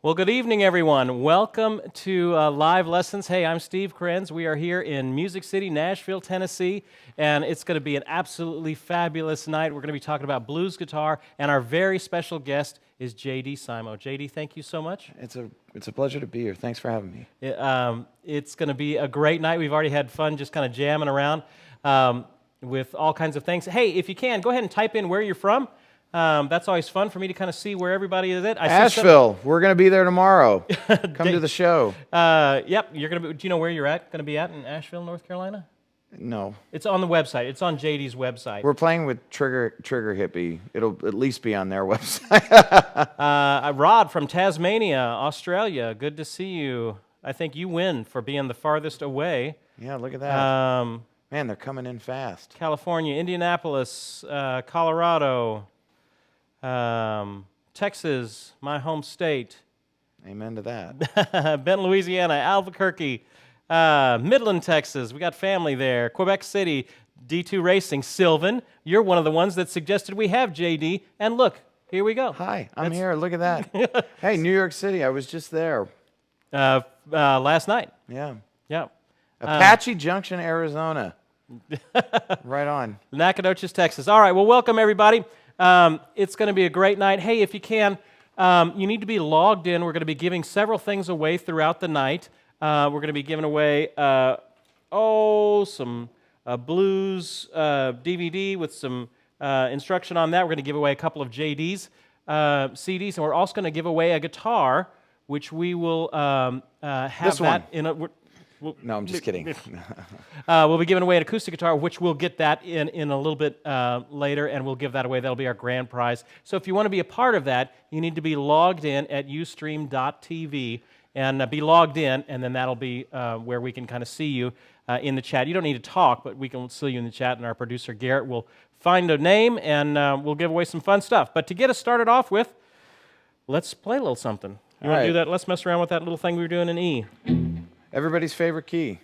Well, good evening, everyone. Welcome to Live Lessons. Hey, I'm Steve Krenz. We are here in Music City, Nashville, Tennessee, and it's going to be an absolutely fabulous night. We're going to be talking about blues guitar, and our very special guest is JD Simo. JD, thank you so much. It's a pleasure to be here. Thanks for having me. It's going to be a great night. We've already had fun just kind of jamming around with all kinds of things. Hey, if you can, go ahead and type in where you're from. That's always fun for me to kind of see where everybody is at. Nashville. We're going to be there tomorrow. Come to the show. Yep, you're going to be. Do you know where you're going to be at in Asheville, North Carolina? No. It's on the website. It's on JD's website. We're playing with Trigger Hippie. It'll at least be on their website. Rod from Tasmania, Australia. Good to see you. I think you win for being the farthest away. Yeah, look at that. Man, they're coming in fast. California, Indianapolis, Colorado. Texas, my home state. Amen to that. Benton, Louisiana, Albuquerque, Midland, Texas. We got family there. Quebec City, D2 Racing. Sylvan, you're one of the ones that suggested we have JD. And look, here we go. Hi, I'm here. Look at that. Hey, New York City. I was just there. Last night. Yeah. Yeah. Apache Junction, Arizona. Right on. Nacogdoches, Texas. All right, well, welcome, everybody. It's going to be a great night. Hey, if you can, you need to be logged in. We're going to be giving several things away throughout the night. We're going to be giving away, some blues DVD with some instruction on that. We're going to give away a couple of JD's CDs, and we're also going to give away a guitar, which we will have this that one. in a... No, I'm just kidding. We'll be giving away an acoustic guitar, which we'll get that in a little bit later, and we'll give that away. That'll be our grand prize. So if you want to be a part of that, you need to be logged in at ustream.tv and be logged in, and then that'll be where we can kind of see you in the chat. You don't need to talk, but we can see you in the chat, and our producer, Garrett, will find a name, and we'll give away some fun stuff. But to get us started off with, let's play a little something. You want to do that? Let's mess around with that little thing we were doing in E. Everybody's favorite key.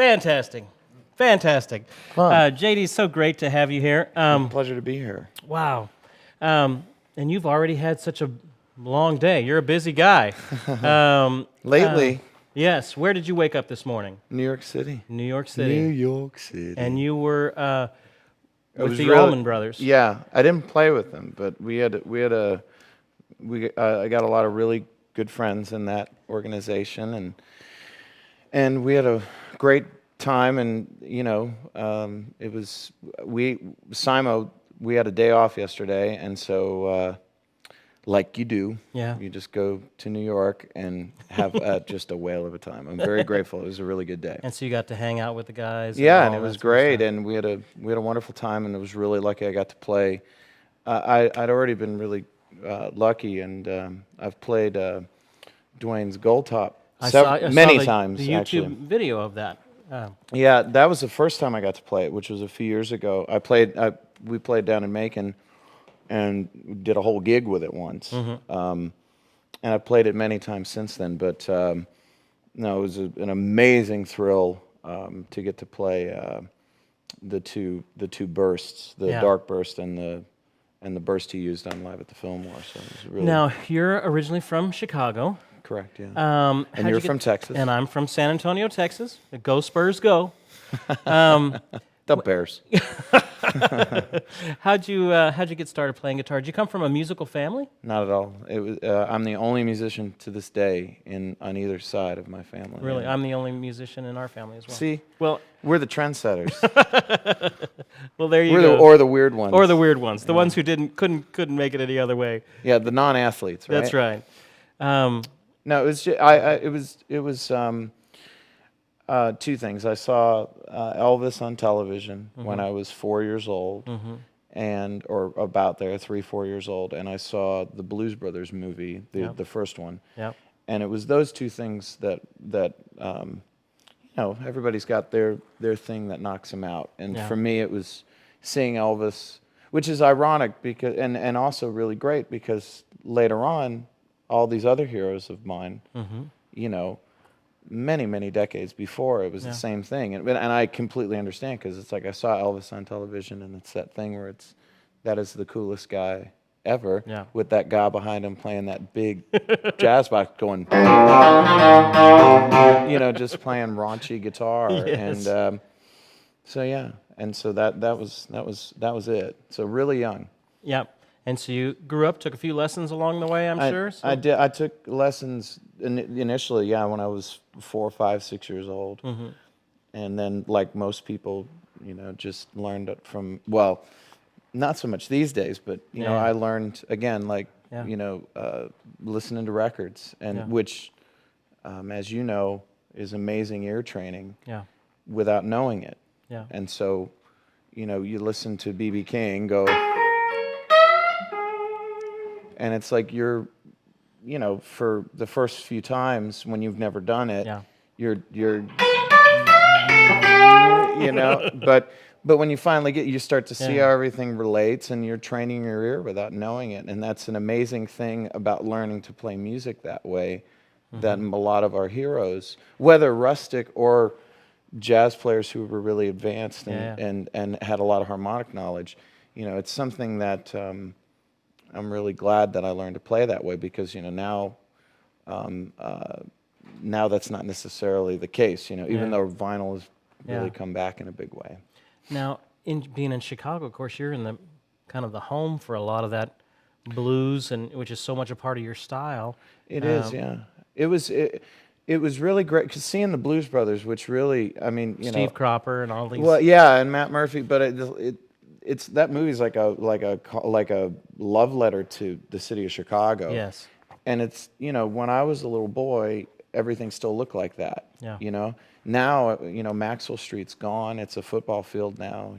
Fantastic. Fantastic. Fun. JD, so great to have you here. Pleasure to be here. Wow. And you've already had such a long day. You're a busy guy. Lately, Yes. Where did you wake up this morning? New York City. New York City. New York City. And you were with was the really- Allman Brothers. Yeah, I didn't play with them, but I got a lot of really good friends in that organization, and we had a great time, and it was Simo. We had a day off yesterday, and so like you do, Yeah. you just go to New York and have just a whale of a time. I'm very grateful. It was a really good day. And so you got to hang out with the guys. Yeah, all and it that was sort of great, stuff. and we had a wonderful time, and it was really lucky I got to play. I'd already been really lucky, and I've played Dwayne's Gold Top I saw many the, times, the YouTube actually. video of that. Yeah, that was the first time I got to play it, which was a few years ago. We played down in Macon, and did a whole gig with it once. And I've played it many times since then. But no, it was an amazing thrill to get to play the two bursts, the Yeah. dark burst and the burst he used on Live at the Fillmore. So it was really Now, you're originally from Chicago. correct. Yeah. And and you're from Texas. And I'm from San Antonio, Texas. Go Spurs, go. The Bears. How'd you get started playing guitar? Did you come from a musical family? Not at all. It was. I'm the only musician to this day on either side of my family. Really, Yeah. I'm the only musician in our family as well. See, Well, we're the trendsetters. there you We're go. or the weird ones. Or the weird ones, the ones who couldn't make it any other way. Yeah, the non-athletes, right? That's right. No, it was it was two things. I saw Elvis on television when I was 4 years old, or about there, 3-4 years old, and I saw the Blues Brothers movie, the first one. Yeah. And it was those two things that everybody's got their thing that knocks them out. And Yeah. for me, it was seeing Elvis, which is ironic because and also really great because later on, all these other heroes of mine, many decades before, it was the same thing. And I completely understand because it's like I saw Elvis on television, and it's that thing where that is the coolest guy ever, with that guy behind him playing that big jazz box going, just playing raunchy guitar. Yes. And so that was it. So really young. Yep. And so you grew up, took a few lessons along the way, I'm sure. So. I did. I took lessons initially, when I was 4, 5, 6 years old, and then, like most people, just learned it from. Well, not so much these days, but I learned again, listening to records, and which, as you know, is amazing ear training. Yeah. Without knowing it. Yeah. And so, you listen to B.B. King go. And it's like you're, for the first few times when you've never done it, you're but when you finally you start to see how everything relates, and you're training your ear without knowing it. And that's an amazing thing about learning to play music that way, that a lot of our heroes, whether rustic or jazz players who were really advanced and had a lot of harmonic knowledge, it's something that I'm really glad that I learned to play that way because now that's not necessarily the case. Even though vinyl has really come back in a big way. Now, being in Chicago, of course, you're in the kind of the home for a lot of that blues, and which is so much a part of your style. It is, yeah. It was really great because seeing the Blues Brothers, which really, Steve Cropper and all these. Well, yeah, and Matt Murphy, but it's that movie's like a love letter to the city of Chicago. Yes. And it's when I was a little boy, everything still looked like that. Yeah. Now Maxwell Street's gone. It's a football field now.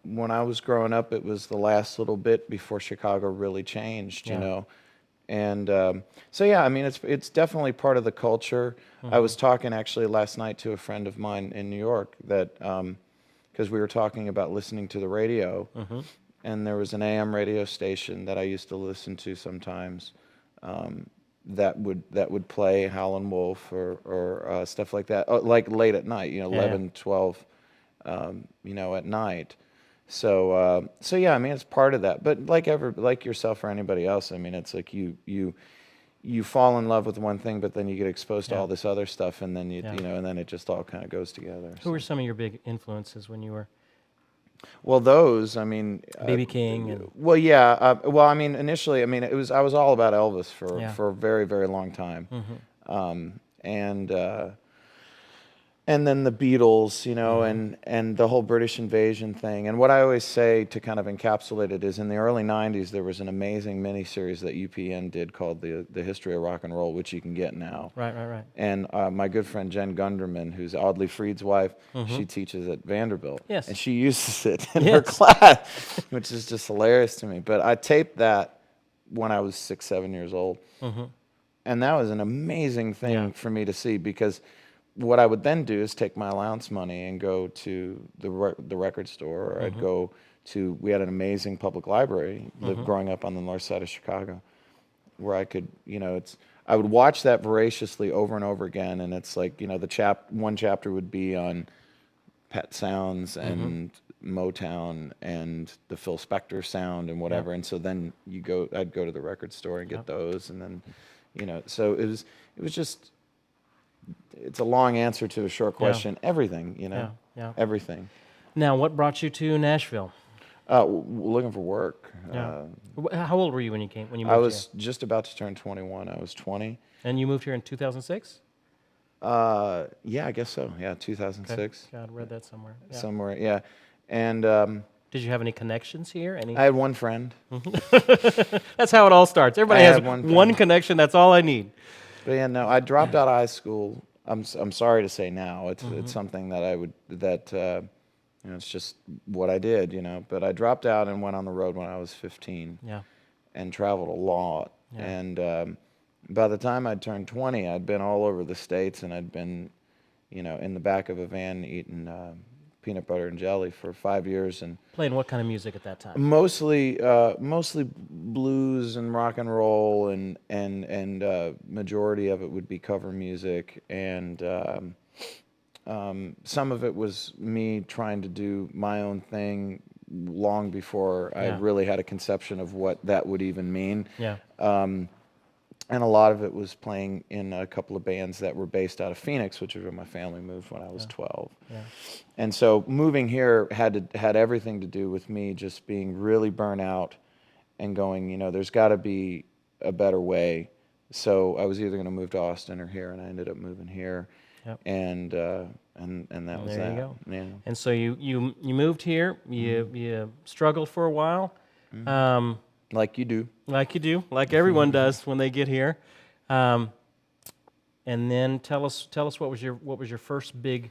When I was growing up, it was the last little bit before Chicago really changed. And it's definitely part of the culture. I was talking actually last night to a friend of mine in New York that. Because we were talking about listening to the radio, and there was an AM radio station that I used to listen to sometimes, that would play Howlin' Wolf or stuff like that, like late at night, 11, 12, at night. So yeah, I mean, it's part of that. But like yourself or anybody else, I mean, it's like you fall in love with one thing, but then you get exposed to all this other stuff, and then and then it just all kind of goes together. Who were some of your big influences when you were Well, those, I mean, B.B. King and well, yeah, well, I mean, initially, I mean, I was all about Elvis for a very, very long time, and then the Beatles, and the whole British invasion thing. And what I always say to kind of encapsulate it is, in the early '90s, there was an amazing miniseries that UPN did called the History of Rock and Roll, which you can get now. Right. And my good friend Jen Gunderman, who's Audley Freed's wife, she teaches at Vanderbilt. Yes. And she uses it in her class, which is just hilarious to me. But I taped that when I was 6, 7 years old. And that was an amazing thing for me to see, because what I would then do is take my allowance money and go to the record store, or I'd go to, we had an amazing public library, lived growing up on the north side of Chicago, where I could, I would watch that voraciously over and over again, and it's like, one chapter would be on Pet Sounds and Motown and the Phil Spector sound and whatever, and so then I'd go to the record store and get those, and then, so it was just, it's a long answer to a short question. Everything, everything. Now, what brought you to Nashville? Looking for work. How old were you when you came? When you moved I was here? just about to turn 21. I was 20. And you moved here in 2006? Yeah, I guess so. Yeah, 2006. Okay. God, I read that somewhere. Yeah. Somewhere, yeah. And did you have any connections here? I had one friend. That's how it all starts. Everybody has one connection. That's all I need. But yeah, no, I dropped out of high school. I'm sorry to say now. It's something that it's just what I did, But I dropped out and went on the road when I was 15. Yeah. And traveled a lot. Yeah. And by the time I'd turned 20, I'd been all over the States, and I'd been, in the back of a van eating peanut butter and jelly for 5 years. And playing what kind of music at that time? mostly blues and rock and roll, and majority of it would be cover music, and some of it was me trying to do my own thing long before I really had a conception of what that would even mean. Yeah. And a lot of it was playing in a couple of bands that were based out of Phoenix, which is where my family moved when I was 12. Yeah. And so moving here had everything to do with me just being really burnt out and going, there's got to be a better way. So I was either going to move to Austin or here, and I ended up moving here. Yep. And that was that. There you go. Yeah. And so you moved here. You struggled for a while. Like you do. Like you do, like everyone does when they get here. And then tell us what was your first big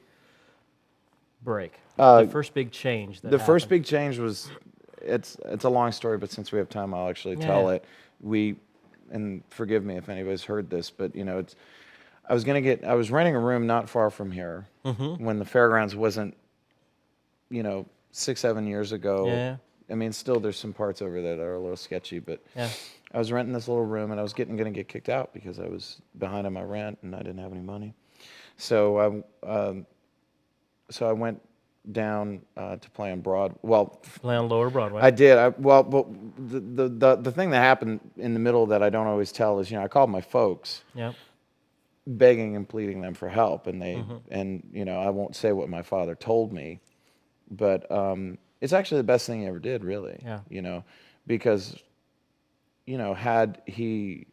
break? The first big change. The first big change was, it's a long story, but since we have time, I'll actually tell it. And forgive me if anybody's heard this, but I was renting a room not far from here when the fairgrounds wasn't, 6, 7 years ago. Yeah. I mean, still there's some parts over there that are a little sketchy, but I was renting this little room, and I was going to get kicked out because I was behind on my rent and I didn't have any money. So I went down to play on Broadway. Well, play on Lower Broadway. I did. But the thing that happened in the middle that I don't always tell is, I called my folks, begging and pleading them for help, and they I won't say what my father told me, but it's actually the best thing he ever did, really. Yeah. Because had he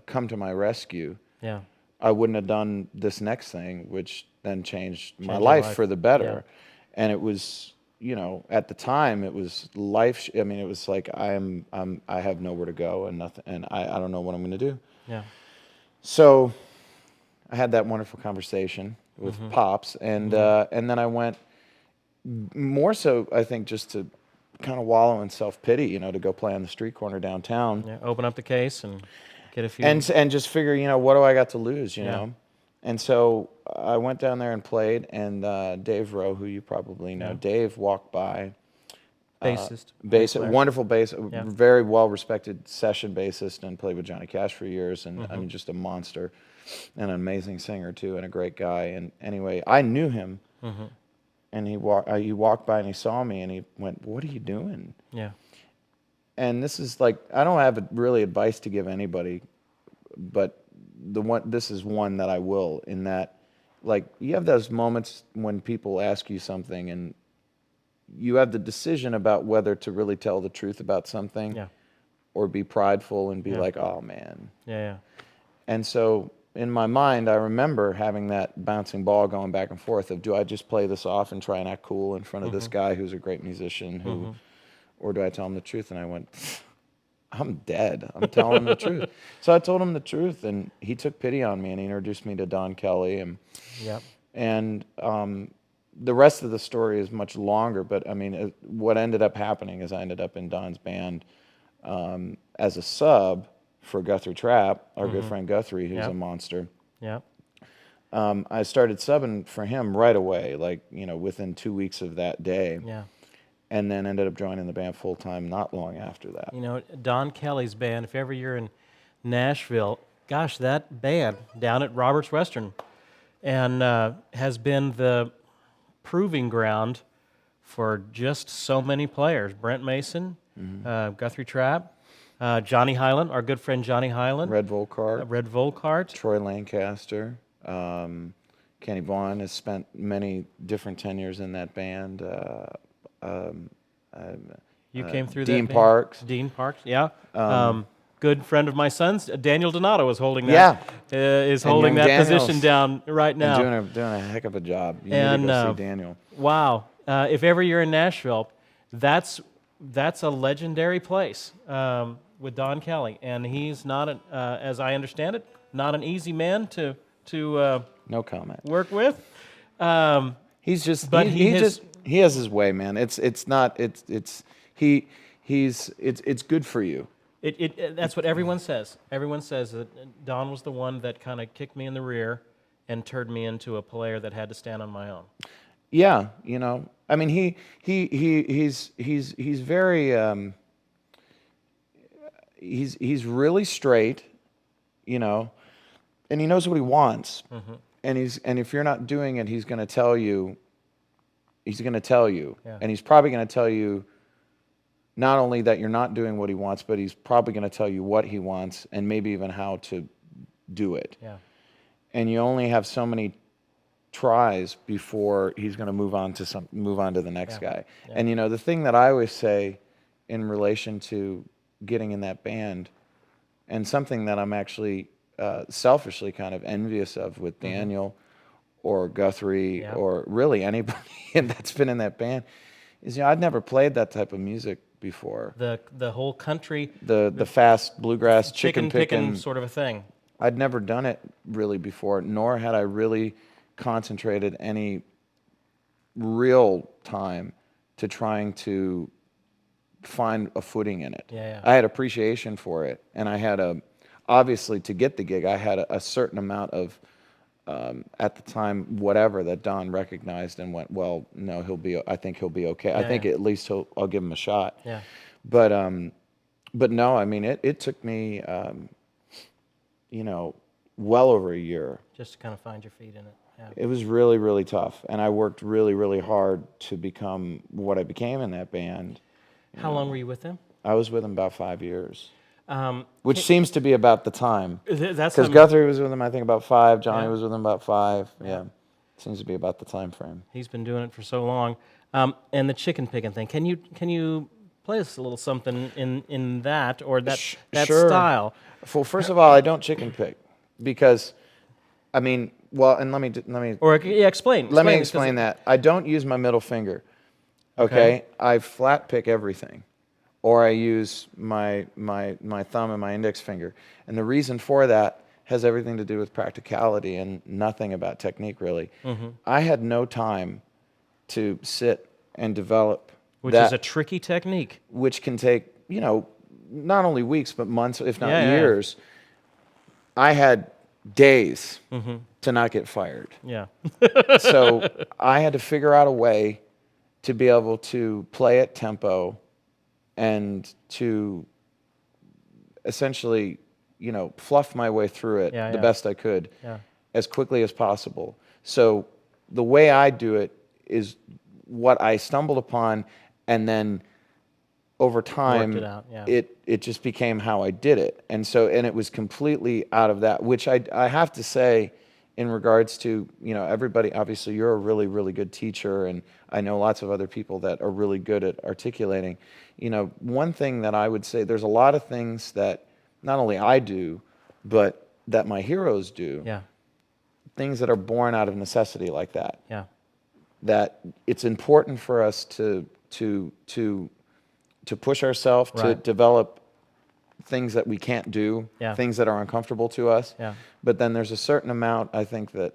come to my rescue, I wouldn't have done this next thing, which then changed my life for the better. And it was, at the time, it was life. I mean, it was like I have nowhere to go and nothing, and I don't know what I'm going to do. Yeah. So I had that wonderful conversation with Pops, and then I went more so, I think, just to kind of wallow in self-pity, to go play on the street corner downtown. Yeah, open up the case and get a few. And just figure, what do I got to lose, know? And so I went down there and played, and Dave Rowe, who you probably know, Dave walked by player. wonderful bass, Yeah. very well-respected session bassist, and played with Johnny Cash for years, and Mm-hmm. I mean, just a monster, and an amazing singer too, and a great guy. And anyway, I knew him, Mm-hmm. and he walked by and he saw me, and he went, "What are you doing?" Yeah. And this is like, I don't have really advice to give anybody, but this is one that I will, in that, like, you have those moments when people ask you something and you have the decision about whether to really tell the truth about something, Yeah. or be prideful and be Yeah. like, "Oh man." Yeah. Yeah. And so in my mind, I remember having that bouncing ball going back and forth of, do I just play this off and try and act cool in front of this guy who's a great musician, or do I tell him the truth? And I went, I'm dead. I'm telling him the truth. So I told him the truth, and he took pity on me, and he introduced me to Don Kelly, and the rest of the story is much longer. But I mean, what ended up happening is I ended up in Don's band as a sub for Guthrie Trapp, our good friend Guthrie, who's a monster. Yeah. I started subbing for him right away, like, within 2 weeks of that day. Yeah. And then ended up joining the band full time not long after that. Don Kelly's band, if ever you're in Nashville, gosh, that band down at Roberts Western and has been the proving ground for just so many players. Brent Mason, Guthrie Trapp, Johnny Hyland, our good friend Johnny Hyland. Red Volkart. Red Volkart. Troy Lancaster. Kenny Vaughn has spent many different tenures in that band. You came through Dean that band? Parks. Dean Parks, yeah. Good friend of my son's, Daniel Donato, is holding that. Is holding that Daniel's position down right now. And doing a heck of a job. You need to go see Daniel. Wow, if ever you're in Nashville, that's a legendary place with Don Kelly, and he's not, as I understand it, not an easy man to No comment. work with. He's just, but he has his way, man. It's good for you. That's what everyone says. Everyone says that Don was the one that kind of kicked me in the rear and turned me into a player that had to stand on my own. Yeah, I mean, he's very he's really straight, and he knows what he wants. And if you're not doing it, he's going to tell you. He's going to tell you, and he's probably going to tell you not only that you're not doing what he wants, but he's probably going to tell you what he wants and maybe even how to do it. Yeah. And you only have so many tries before he's going to move on to the next guy. Yeah. And the thing that I always say in relation to getting in that band, and something that I'm actually selfishly kind of envious of with Daniel or Guthrie or really anybody that's been in that band, is I'd never played that type of music before. The whole country, the fast bluegrass chicken picking sort of a thing. I'd never done it really before, nor had I really concentrated any real time to trying to find a footing in it. Yeah. I had appreciation for it, and I had obviously to get the gig, I had a certain amount of at the time, whatever that Don recognized and went, well, no, I think he'll be okay. I think at least I'll give him a shot. Yeah. But no, I mean, it took me, well over a year. Just to kind of find your feet in it. Yeah. It was really, really tough, and I worked really, really hard to become what I became in that band. How long were you with them? I was with him about 5 years. Which seems to be about the time. That's because Guthrie was with him, I think, about 5. Johnny was with him about 5. Yeah, seems to be about the time frame. He's been doing it for so long. And the chicken picking thing. Can you play us a little something in that or that Sure. style? Well, first of all, I don't chicken pick because, I mean, well, and let me Or explain. Let me explain that. I don't use my middle finger. Okay, I flat pick everything. Or I use my thumb and my index finger. And the reason for that has everything to do with practicality and nothing about technique, really. I had no time to sit and develop Which is a tricky technique. Which can take, not only weeks, but months, if not Yeah. years. I had days to not get fired. Yeah. So I had to figure out a way to be able to play at tempo and to essentially, fluff my way through it the best I could as quickly as possible. So the way I do it is what I stumbled upon, and then over time Worked it out, it just became how I did it. And it was completely out of that, which I have to say, in regards to, everybody, obviously you're a really, really good teacher, and I know lots of other people that are really good at articulating. One thing that I would say, there's a lot of things that not only I do, but that my heroes do. Yeah. Things that are born out of necessity like that. Yeah. That it's important for us to push ourselves, to develop things that we can't do, things that are uncomfortable to us. Yeah. But then there's a certain amount, I think, that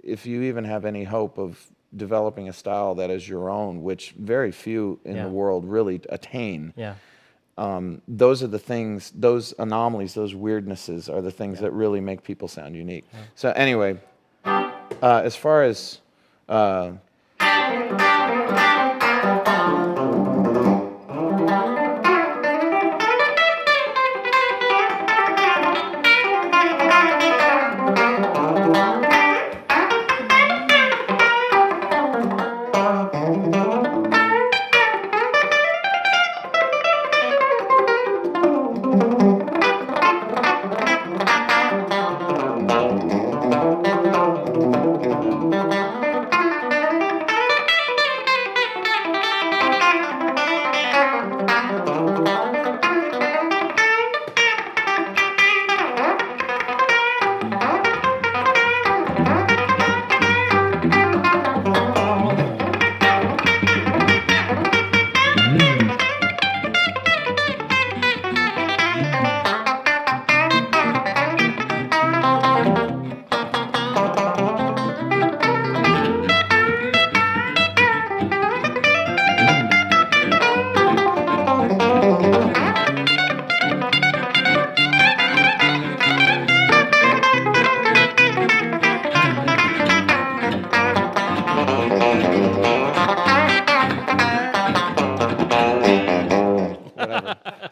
if you even have any hope of developing a style that is your own, which very few in the world really attain, those are the things, those anomalies, those weirdnesses are the things that really make people sound unique. So anyway, as far as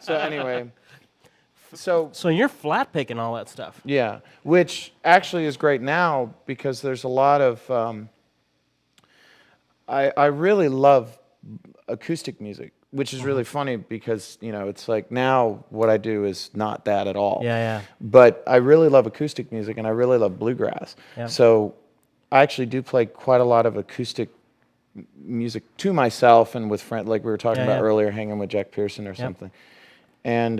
So anyway, so you're flat picking all that stuff. yeah, which actually is great now because there's a lot of. I really love acoustic music, which is really funny because it's like now what I do is not that at all. Yeah. But I really love acoustic music and I really love bluegrass. Yeah. So I actually do play quite a lot of acoustic music to myself and with friends, like we were talking about earlier, hanging with Jack Pearson or something. And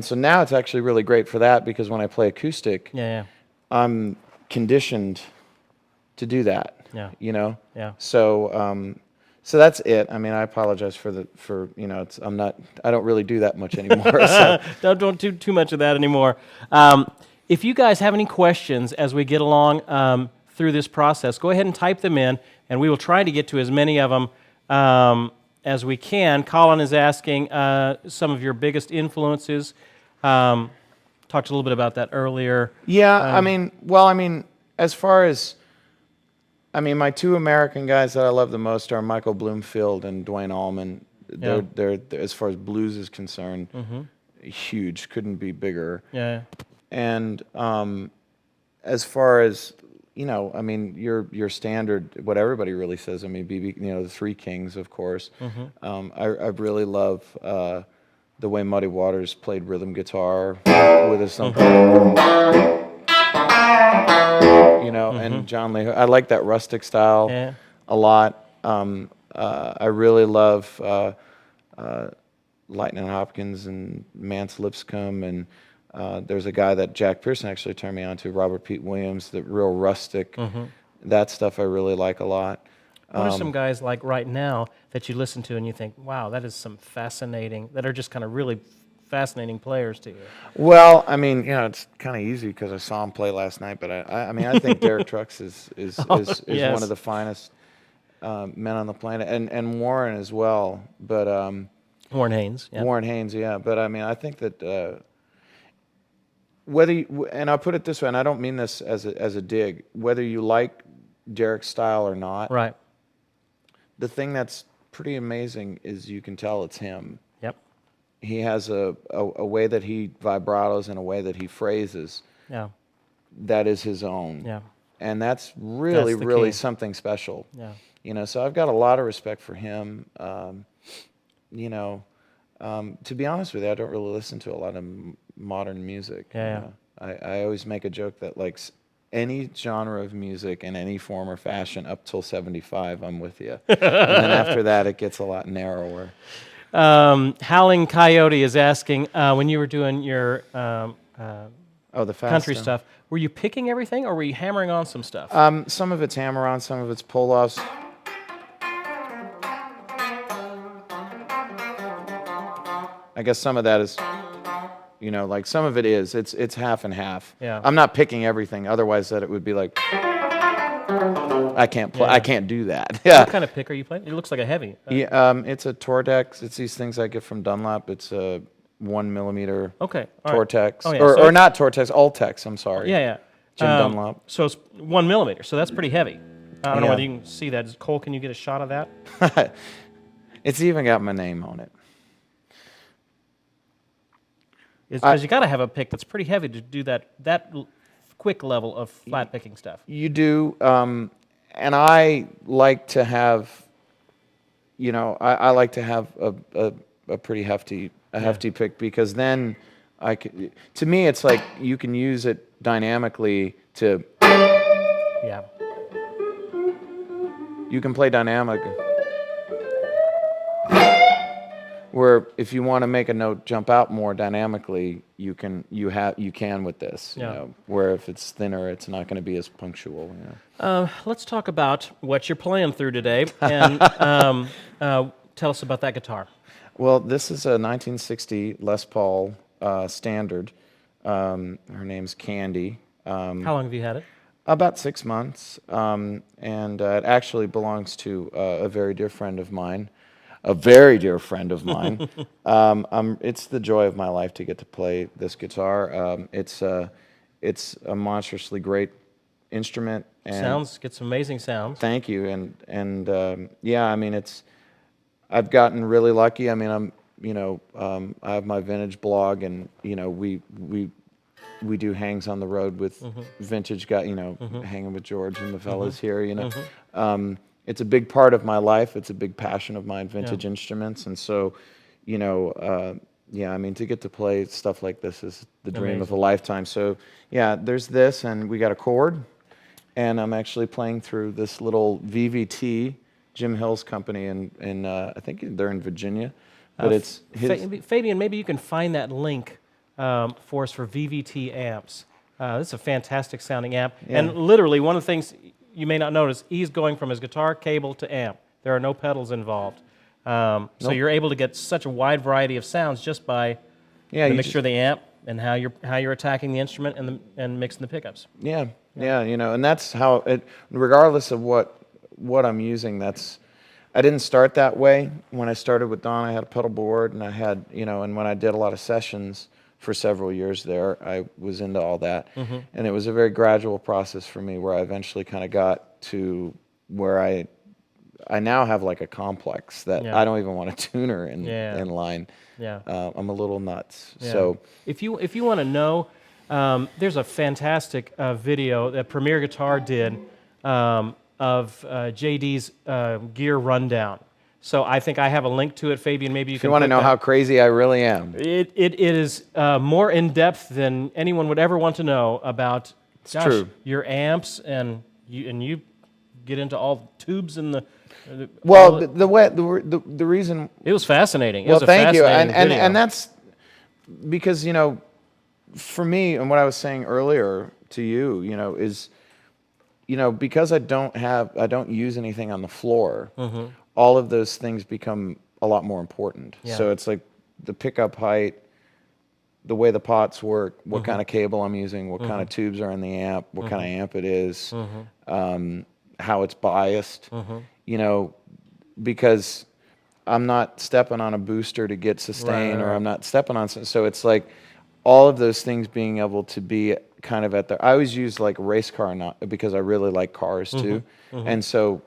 so now it's actually really great for that because when I play acoustic, I'm conditioned to do that. Yeah. Yeah. So that's it. I mean, I apologize for I don't really do that much anymore. So. Don't do too much of that anymore. If you guys have any questions as we get along through this process, go ahead and type them in, and we will try to get to as many of them as we can. Colin is asking some of your biggest influences. Talked a little bit about that earlier. Yeah, as far as, my two American guys that I love the most are Michael Bloomfield and Dwayne Allman. They're as far as blues is concerned, huge, couldn't be bigger. Yeah. And as far as your standard, what everybody really says. BB, the Three Kings, of course. I really love the way Muddy Waters played rhythm guitar with his and John Lee. I like that rustic style a lot. I really love Lightning Hopkins and Mance Lipscomb, and there's a guy that Jack Pearson actually turned me on to, Robert Pete Williams, the real rustic. That stuff I really like a lot. What are some guys like right now that you listen to and you think, wow, that is some fascinating, that are just kind of really fascinating players to you? Well, it's kind of easy because I saw him play last night, but I think Derek Trucks is one of the finest men on the planet, and Warren as well. But Warren Haynes. Yeah. Warren Haynes, yeah. But I think that whether you, and I'll put it this way, and I don't mean this as a dig, whether you like Derek's style or not, right? the thing that's pretty amazing is you can tell it's him. Yep. He has a way that he vibratos and a way that he phrases Yeah. that is his own. Yeah. And that's really, That's the really key. something special. Yeah. You know, so I've got a lot of respect for him. You know, to be honest with you, I don't really listen to a lot of modern music. Yeah, you know. I always make a joke that like any genre of music in any form or fashion up till 75, I'm with you. And then after that, it gets a lot narrower. Howling Coyote is asking, when you were doing your Oh, the fast country stuff. stuff, were you picking everything or were you hammering on some stuff? Some of it's hammer-on, some of it's pull-offs. I guess some of that is, you know, like some of it is. It's half and half. Yeah. I'm not picking everything. Otherwise, that it would be like I can't play. Yeah. I can't do that. Yeah. What kind of pick are you playing? It looks like a heavy. Yeah. It's a Tortex. It's these things I get from Dunlop. It's a 1 millimeter Okay. All right. Tortex, Oh, yeah. or not Tortex, Ultex. I'm sorry. Yeah, yeah. Jim Dunlop. So it's 1 millimeter. So that's pretty heavy. I don't know Yeah. whether you can see that. Cole, can you get a shot of that? It's even got my name on it. Because you got to have a pick that's pretty heavy to do that quick level of flat picking stuff. You do, and I like to have, you know, I like to have a pretty hefty pick, because then to me it's like you can use it dynamically to. Yeah. You can play dynamic. Where if you want to make a note jump out more dynamically, you can with this. Yeah. You know, where if it's thinner, it's not going to be as punctual. You know. Let's talk about what you're playing through today, and tell us about that guitar. Well, this is a 1960 Les Paul standard. Her name's Candy. How long have you had it? About 6 months, and it actually belongs to a very dear friend of mine. A very dear friend of mine. It's the joy of my life to get to play this guitar. It's a monstrously great instrument. And Gets amazing sounds. thank you. And yeah, I mean, I've gotten really lucky. I mean, I have my vintage blog, and you know, we do hangs on the road with vintage guy. You know, hanging with George and the fellas here. You know. It's a big part of my life. It's a big passion of mine, vintage instruments. And so, you know, yeah, I mean, to get to play stuff like this is the dream of a lifetime. So, yeah, there's this, and we got a Chord. And I'm actually playing through this little VVT, Jim Hill's company, in I think they're in Virginia. But it's his... Fabian, maybe you can find that link for us for VVT amps. This is a fantastic sounding amp. Yeah. And literally, one of the things you may not notice, he's going from his guitar cable to amp. There are no pedals involved. So you're able to get such a wide variety of sounds just by the mixture of the amp and how you're attacking the instrument and mixing the pickups. Yeah, you know, and that's how it. Regardless of what I'm using, I didn't start that way. When I started with Don, I had a pedal board, and I had, you know, and when I did a lot of sessions for several years there, I was into all that. And it was a very gradual process for me, where I eventually kind of got to where I now have like a complex that I don't even want a tuner in line. Yeah. I'm a little nuts. Yeah. So if you want to know, there's a fantastic video that Premier Guitar did of JD's gear rundown. So I think I have a link to it, Fabian. Maybe you if can. you want to know how crazy I really am, it is more in depth than anyone would ever want to know about. True. Your amps, and you get into all tubes and the. Well, the reason. It was fascinating. It Well, was a thank you, fascinating video. and that's because, you know, for me, and what I was saying earlier to you, you know, is, you know, because I don't use anything on the floor. All of those things become a lot more important. Yeah. So it's like the pickup height, the way the pots work, what kind of cable I'm using, what kind of tubes are in the amp, what kind of amp it is, how it's biased, you know, because I'm not stepping on a booster to get sustain, or I'm not stepping on, so it's like all of those things being able to be kind of at the, I always use like a race car, not because I really like cars too. And so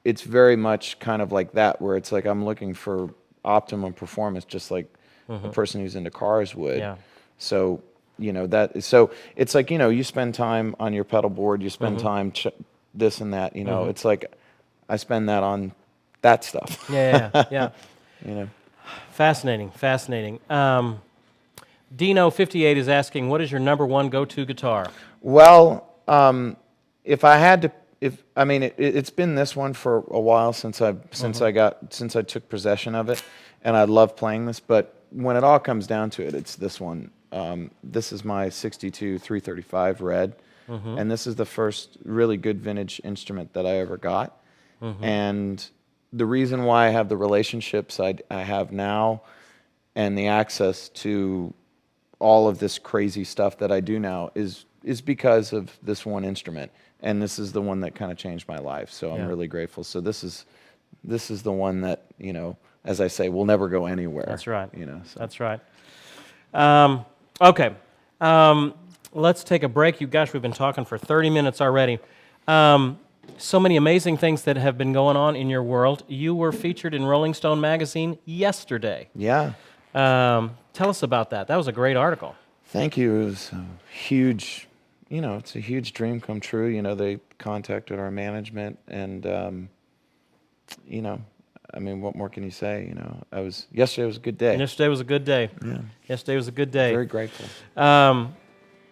it's very much kind of like that, where it's like I'm looking for optimum performance, just like a person who's into cars would. Yeah. So, so it's like, you spend time on your pedal board, you spend time this and that, it's like I spend that on that stuff. Yeah. you know. Fascinating, fascinating. Dino58 is asking, what is your number one go-to guitar? Well, if I had to, it's been this one for a while since I took possession of it, and I love playing this. But when it all comes down to it, it's this one. This is my '62 335 Red, and this is the first really good vintage instrument that I ever got. And the reason why I have the relationships I have now, and the access to all of this crazy stuff that I do now is because of this one instrument, and this is the one that kind of changed my life. So I'm really grateful. So this is the one that, as I say, will never go anywhere. That's right. So. That's right. Okay. Let's take a break. Gosh, we've been talking for 30 minutes already. So many amazing things that have been going on in your world. You were featured in Rolling Stone magazine yesterday. Yeah. Tell us about that. That was a great article. Thank you. It was a huge, it's a huge dream come true. They contacted our management, and, what more can you say? Yesterday was a good day. Yesterday was a good day. Yeah. Yesterday was a good day. Very grateful.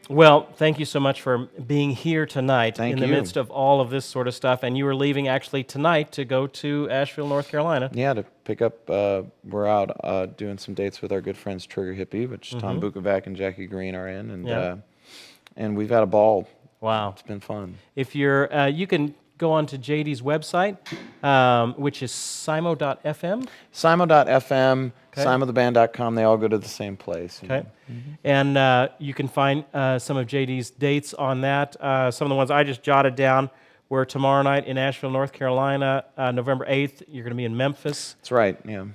Well, thank you so much for being here tonight Thank in the you. midst of all of this sort of stuff. And you were leaving actually tonight to go to Asheville, North Carolina. Yeah, to pick up, we're out doing some dates with our good friends Trigger Hippie, which Tom Bukovac and Jackie Green are in, and we've had a ball. Wow. It's been fun. If you're, you can go on to JD's website, which is simo.fm. Simo.fm, Okay. SimoTheBand.com, they all go to the same place. Okay. And you can find some of JD's dates on that. Some of the ones I just jotted down were tomorrow night in Asheville, North Carolina, November 8th. You're going to be in Memphis. That's right, yeah.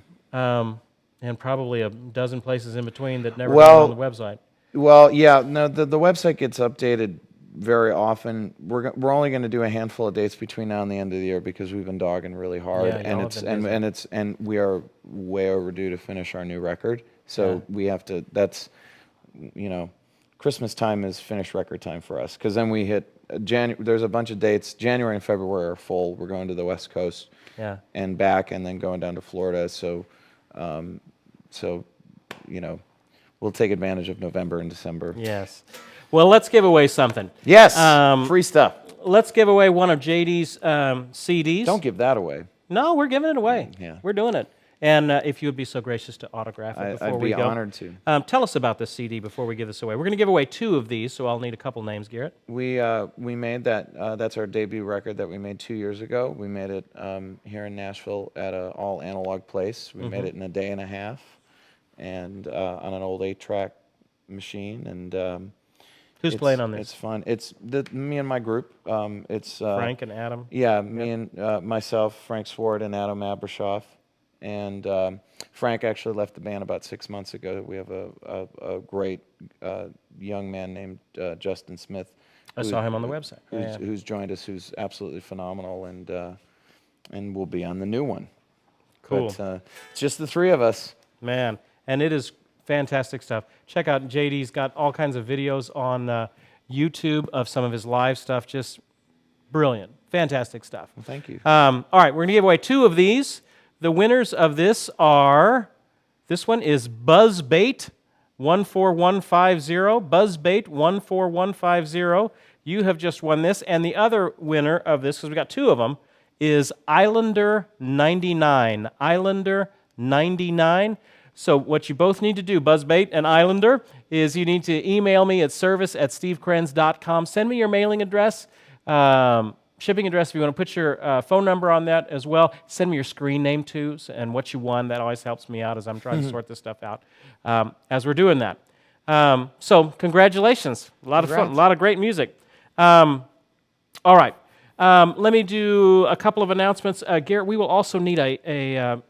And probably a dozen places in between that never Well, on the website. Well, yeah, no, the website gets updated very often. We're only going to do a handful of dates between now and the end of the year because we've been dogging really hard, Yeah, and y'all it's have been busy. and we are way overdue to finish our new record. So we have to. That's, Christmas time is finished record time for us, because then we hit January. There's a bunch of dates. January and February are full. We're going to the West Coast and back, and then going down to Florida. So, we'll take advantage of November and December. Yes. Well, let's give away something. Yes, free stuff. Let's give away one of JD's CDs. Don't give that away. No, we're giving it away. Yeah. We're doing it. And if you would be so gracious to autograph it before we go. I'd be honored to. Tell us about this CD before we give this away. We're going to give away 2 of these, so I'll need a couple names, Garrett. We made that. That's our debut record that we made 2 years ago. We made it here in Nashville at an all analog place. We made it in a day and a half, and on an old 8-track machine. And Who's playing on this? It's fun. It's me and my group. It's Frank and Adam? Yeah, me and myself, Frank Swart, and Adam Abrashoff. And Frank actually left the band about 6 months ago. We have a great young man named Justin Smith. I saw him on the website. Who's joined us, who's absolutely phenomenal, and will be on the new one. Cool. But it's just the 3 of us. Man, and it is fantastic stuff. Check out JD's got all kinds of videos on YouTube of some of his live stuff. Just brilliant. Fantastic stuff. Well, thank you. All right, we're going to give away 2 of these. The winners of this are, this one is Buzzbait 14150. Buzzbait 14150. You have just won this. And the other winner of this, because we got 2 of them, is Islander 99. Islander 99. So what you both need to do, Buzzbait and Islander, is you need to email me at service@stevekrenz.com. Send me your mailing address, shipping address if you want to put your phone number on that as well. Send me your screen name too, and what you won. That always helps me out as I'm trying to sort this stuff out as we're doing that. So congratulations. A lot of fun, a lot of great music. All right. Let me do a couple of announcements. Garrett, we will also need a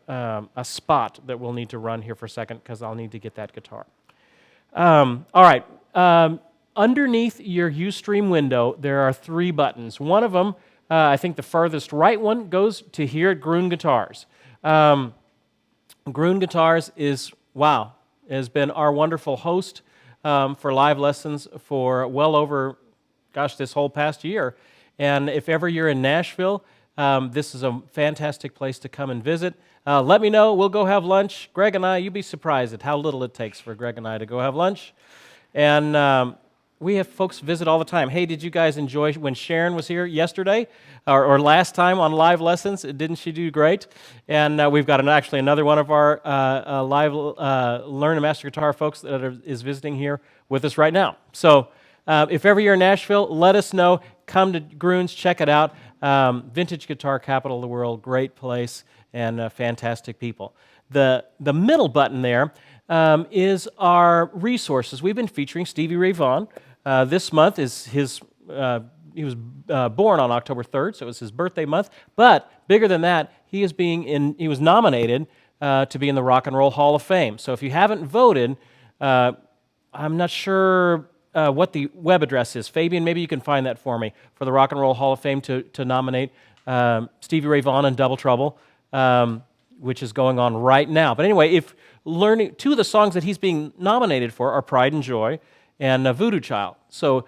spot that we'll need to run here for a second because I'll need to get that guitar. All right. Underneath your Ustream window, there are 3 buttons. One of them I think the farthest right one goes to here at Gruen Guitars. Gruen Guitars has been our wonderful host for live lessons for well over, this whole past year. And if ever you're in Nashville, this is a fantastic place to come and visit. Let me know. We'll go have lunch. Greg and I, you'd be surprised at how little it takes for Greg and I to go have lunch. And we have folks visit all the time. Hey, did you guys enjoy when Sharon was here yesterday or last time on live lessons? Didn't she do great? And we've got actually another one of our live Learn and Master Guitar folks that is visiting here with us right now. So if ever you're in Nashville, let us know. Come to Gruen's, check it out. Vintage guitar capital of the world, great place, and fantastic people. The middle button there is our resources. We've been featuring Stevie Ray Vaughan. This month is he was born on October 3rd, so it was his birthday month. But bigger than that, he was nominated to be in the Rock and Roll Hall of Fame. So if you haven't voted, I'm not sure what the web address is. Fabian, maybe you can find that for me for the Rock and Roll Hall of Fame to nominate Stevie Ray Vaughan and Double Trouble, which is going on right now. But anyway, two of the songs that he's being nominated for are Pride and Joy and Voodoo Child. So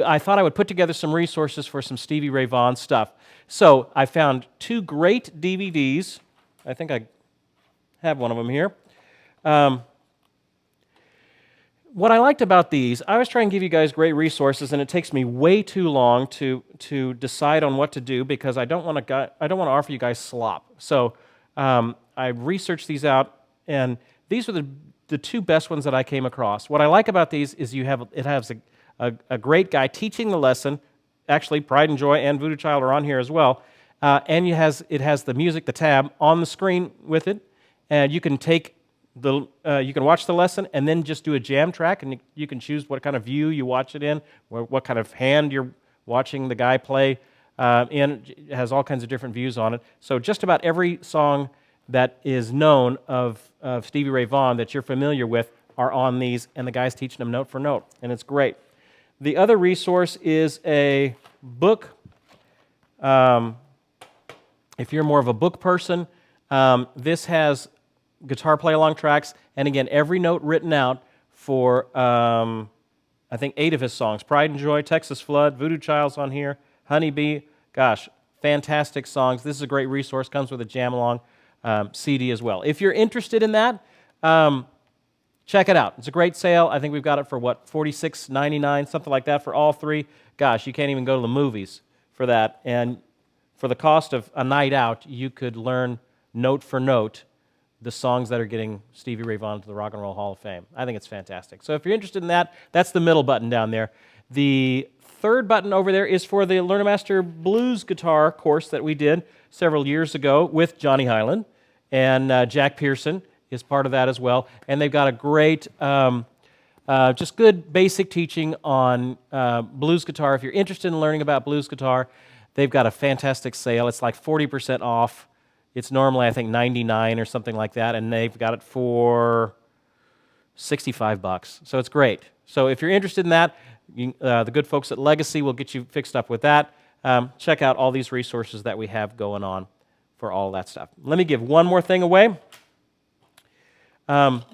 I thought I would put together some resources for some Stevie Ray Vaughan stuff. So I found two great DVDs. I think I have one of them here. What I liked about these, I was trying to give you guys great resources, and it takes me way too long to decide on what to do because I don't want to offer you guys slop. So I researched these out, and these are the two best ones that I came across. What I like about these is it has a great guy teaching the lesson. Actually, Pride and Joy and Voodoo Child are on here as well, and it has the music, the tab on the screen with it, and you can you can watch the lesson and then just do a jam track, and you can choose what kind of view you watch it in, what kind of hand you're watching the guy play in. It has all kinds of different views on it. So just about every song that is known of Stevie Ray Vaughan that you're familiar with are on these, and the guy's teaching them note for note, and it's great. The other resource is a book. If you're more of a book person, this has guitar play-along tracks, and again, every note written out for, I think, 8 of his songs. Pride and Joy, Texas Flood, Voodoo Child's on here, Honeybee. Gosh, fantastic songs. This is a great resource. Comes with a jam-along CD as well. If you're interested in that, check it out. It's a great sale. I think we've got it for, $46.99, something like that for all 3. Gosh, you can't even go to the movies for that. And for the cost of a night out, you could learn note for note the songs that are getting Stevie Ray Vaughan to the Rock and Roll Hall of Fame. I think it's fantastic. So if you're interested in that, that's the middle button down there. The third button over there is for the Learn to Master Blues Guitar course that we did several years ago with Johnny Hyland, and Jack Pearson is part of that as well. And they've got a great, just good basic teaching on blues guitar. If you're interested in learning about blues guitar, they've got a fantastic sale. It's like 40% off. It's normally, I think, $99 or something like that, and they've got it for $65. So it's great. So if you're interested in that, the good folks at Legacy will get you fixed up with that. Check out all these resources that we have going on for all that stuff. Let me give one more thing away.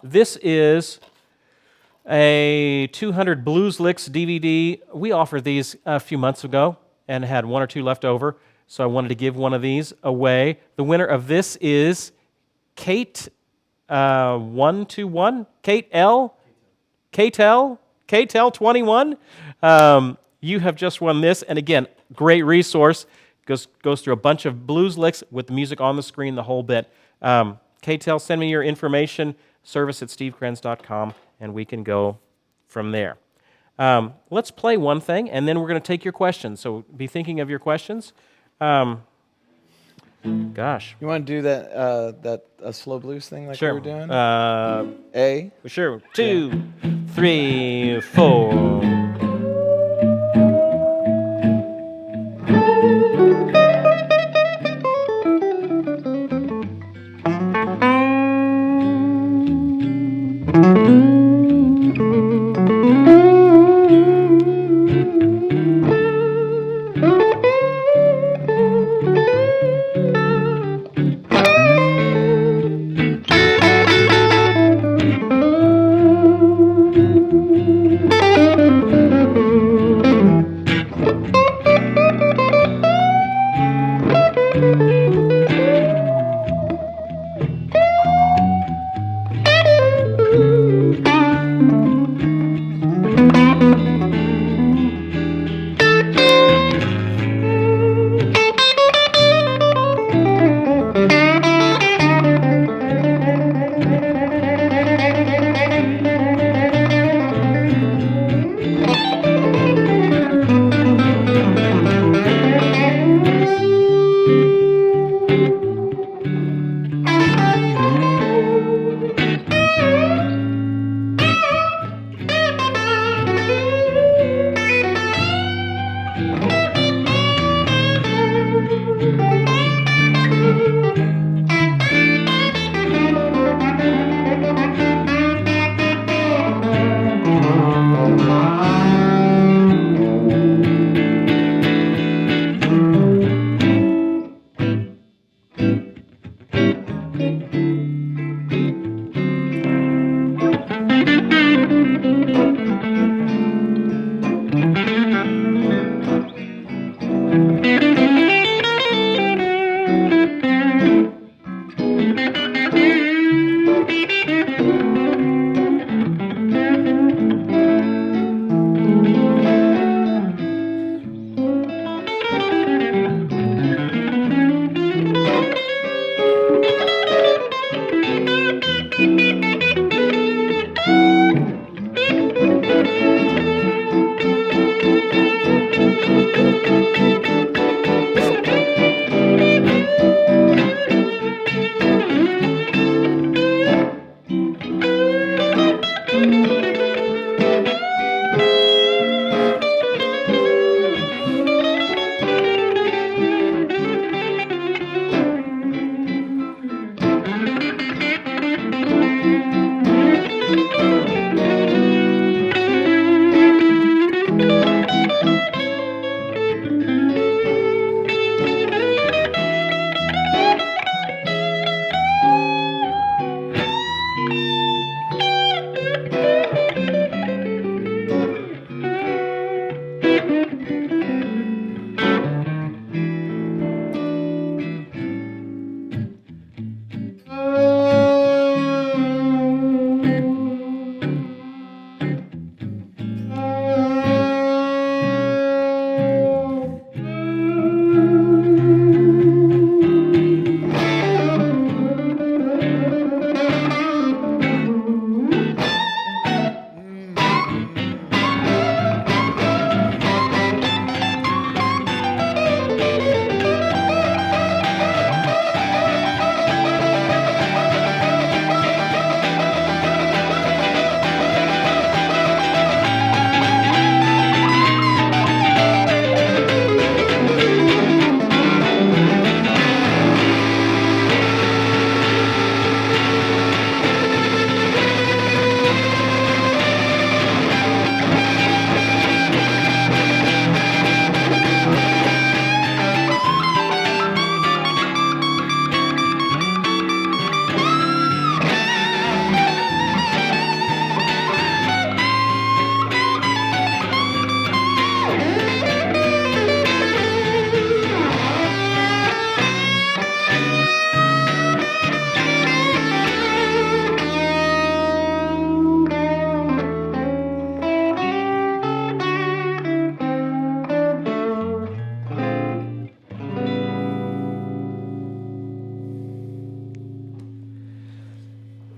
This is a 200 Blues Licks DVD. We offered these a few months ago and had 1 or 2 left over. So I wanted to give one of these away. The winner of this is Kate 121, Kate L, KTEL 21. You have just won this, and again, great resource. Goes through a bunch of blues licks with the music on the screen, the whole bit. KTEL, send me your information, service@stevekrenz.com, and we can go from there. Let's play one thing, and then we're going to take your questions. So be thinking of your questions. Gosh. You want to do that slow blues thing like Sure. we were doing? A. Sure. 2, 3, 4.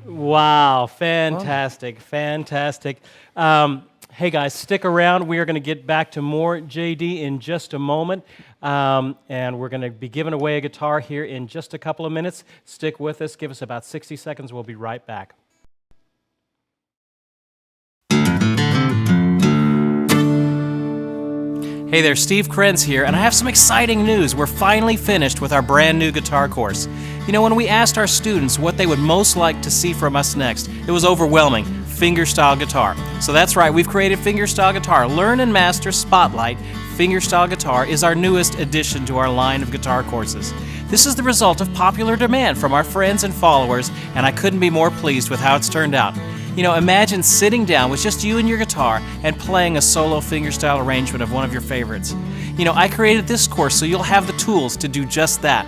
Wow, fantastic, fantastic. Hey guys, stick around. We are going to get back to more JD in just a moment, and we're going to be giving away a guitar here in just a couple of minutes. Stick with us. Give us about 60 seconds. We'll be right back. Hey there, Steve Krenz here, and I have some exciting news. We're finally finished with our brand new guitar course. You know, when we asked our students what they would most like to see from us next, it was overwhelming: fingerstyle guitar. So that's right, we've created fingerstyle guitar. Learn and Master Spotlight fingerstyle guitar is our newest addition to our line of guitar courses. This is the result of popular demand from our friends and followers, and I couldn't be more pleased with how it's turned out. You know, imagine sitting down with just you and your guitar and playing a solo fingerstyle arrangement of one of your favorites. You know, I created this course so you'll have the tools to do just that.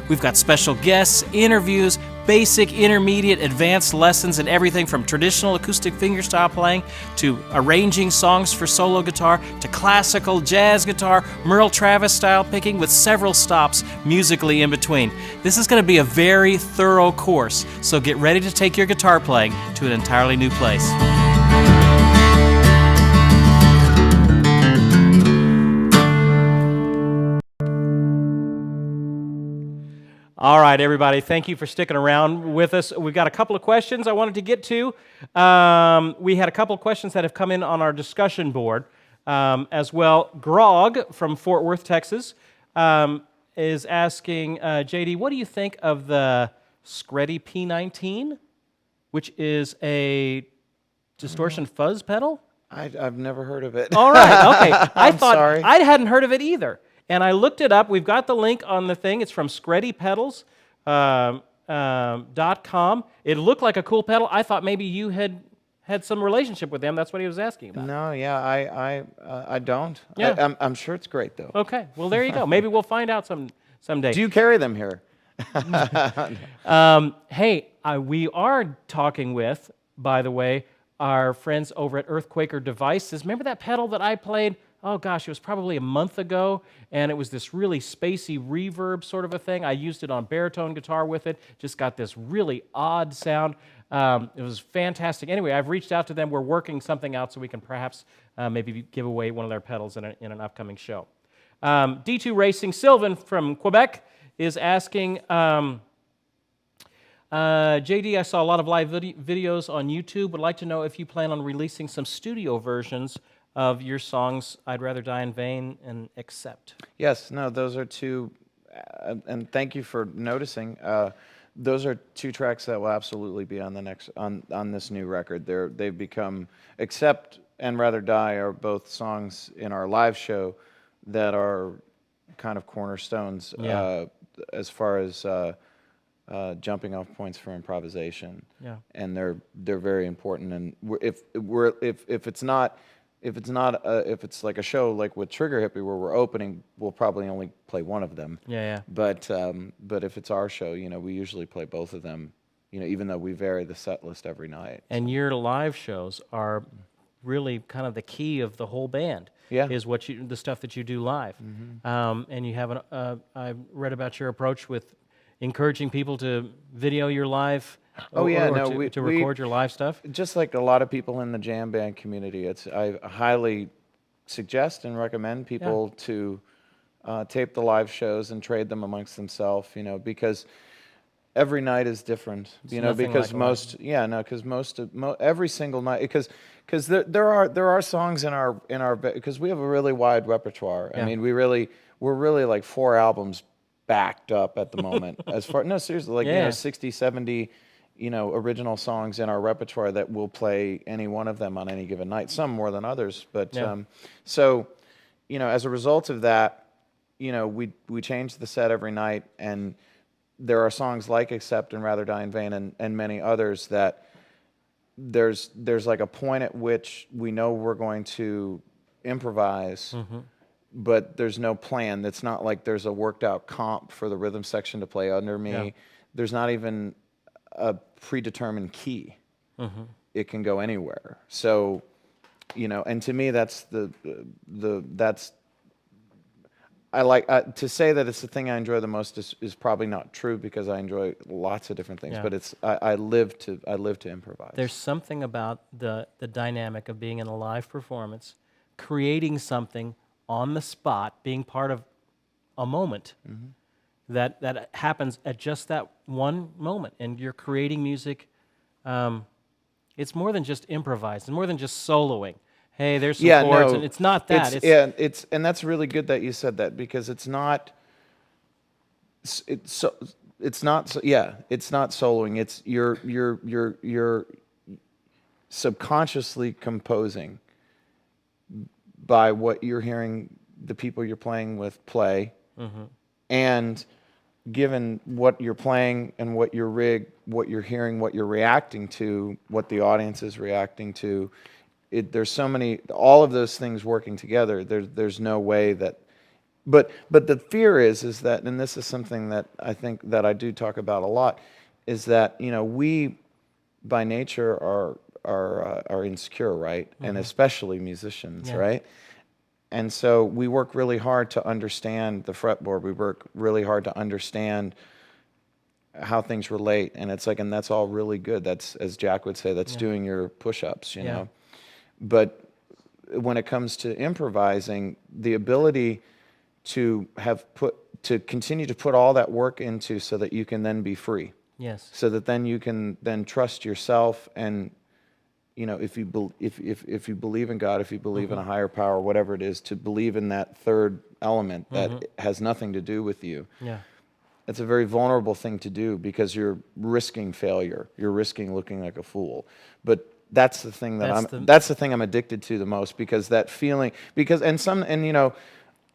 We've got special guests, interviews, basic, intermediate, advanced lessons, and everything from traditional acoustic fingerstyle playing to arranging songs for solo guitar to classical jazz guitar, Merle Travis style picking with several stops musically in between. This is going to be a very thorough course, so get ready to take your guitar playing to an entirely new place. All right, everybody, thank you for sticking around with us. We've got a couple of questions I wanted to get to. We had a couple of questions that have come in on our discussion board as well. Grog from Fort Worth, Texas, is asking, JD, what do you think of the Screddy P19, which is a distortion fuzz pedal? I've never heard of it. All right, okay. I I'm thought sorry. I hadn't heard of it either, and I looked it up. We've got the link on the thing. It's from .com. It looked like a cool pedal. I thought maybe you had some relationship with them. That's what he was asking about. No, yeah, I don't. Yeah. I'm sure it's great though. Okay, well there you go. Maybe we'll find out someday. Do you carry them here? Hey, we are talking with, by the way, our friends over at Earthquaker Devices. Remember that pedal that I played? Oh gosh, it was probably a month ago, and it was this really spacey reverb sort of a thing. I used it on baritone guitar with it. Just got this really odd sound. It was fantastic. Anyway, I've reached out to them. We're working something out so we can perhaps maybe give away one of their pedals in an upcoming show. D2 Racing, Sylvan from Quebec is asking, JD, I saw a lot of live videos on YouTube. Would like to know if you plan on releasing some studio versions of your songs, I'd Rather Die in Vain and Accept. Yes, no, those are two, and thank you for noticing. Those are two tracks that will absolutely be on the next on this new record. They've become Accept and Rather Die are both songs in our live show that are kind of cornerstones as far as jumping off points for improvisation. Yeah, and they're very important. And if it's like a show like with Trigger Hippie where we're opening, we'll probably only play one of them. Yeah. But if it's our show, we usually play both of them. Even though we vary the set list every night. And your live shows are really kind of the key of the whole band. Yeah. Is the stuff that you do live. Mm-hmm. And you have I read about your approach with encouraging people to video your live. To record your live stuff? Just like a lot of people in the jam band community, I highly suggest and recommend people to tape the live shows and trade them amongst themselves, because every night is different, because every single night, because there are songs in our because we have a really wide repertoire. I mean, we're really like 4 albums backed up at the moment seriously, 60, 70 original songs in our repertoire that we'll play any one of them on any given night, some more than others, but so as a result of that, we change the set every night, and there are songs like Accept and Rather Die in Vain and many others that there's like a point at which we know we're going to improvise. Mm-hmm. But there's no plan. It's not like there's a worked out comp for the rhythm section to play under me. Yeah. There's not even a predetermined key. Mm-hmm. It can go anywhere. So, and to me, that's I like to say that it's the thing I enjoy the most is probably not true, because I enjoy lots of different things. Yeah. But I live to improvise. There's something about the dynamic of being in a live performance, creating something on the spot, being part of a moment that happens at just that one moment, and you're creating music. It's more than just improvising, more than just soloing. Hey, there's some chords, and it's not that. And that's really good that you said that, because it's not soloing. It's you're subconsciously composing by what you're hearing the people you're playing with play, and given what you're playing and what your rig, what you're hearing, what you're reacting to, what the audience is reacting to, there's so many, all of those things working together. There's no way that, but the fear is that, and this is something that I think that I do talk about a lot, is that we by nature are insecure, right? Mm-hmm. And especially musicians, right? And so we work really hard to understand the fretboard. We work really hard to understand how things relate, and it's like, and that's all really good. That's, as Jack would say, that's doing your push-ups, you know. But when it comes to improvising, the ability to continue to put all that work into, so that you can then be free. Yes. So that then you can then trust yourself, and if you believe in God, if you believe in a higher power, whatever it is, to believe in that third element that has nothing to do with you. Yeah. It's a very vulnerable thing to do, because you're risking failure. You're risking looking like a fool. But that's the thing that's the thing I'm addicted to the most, because that feeling, and you know,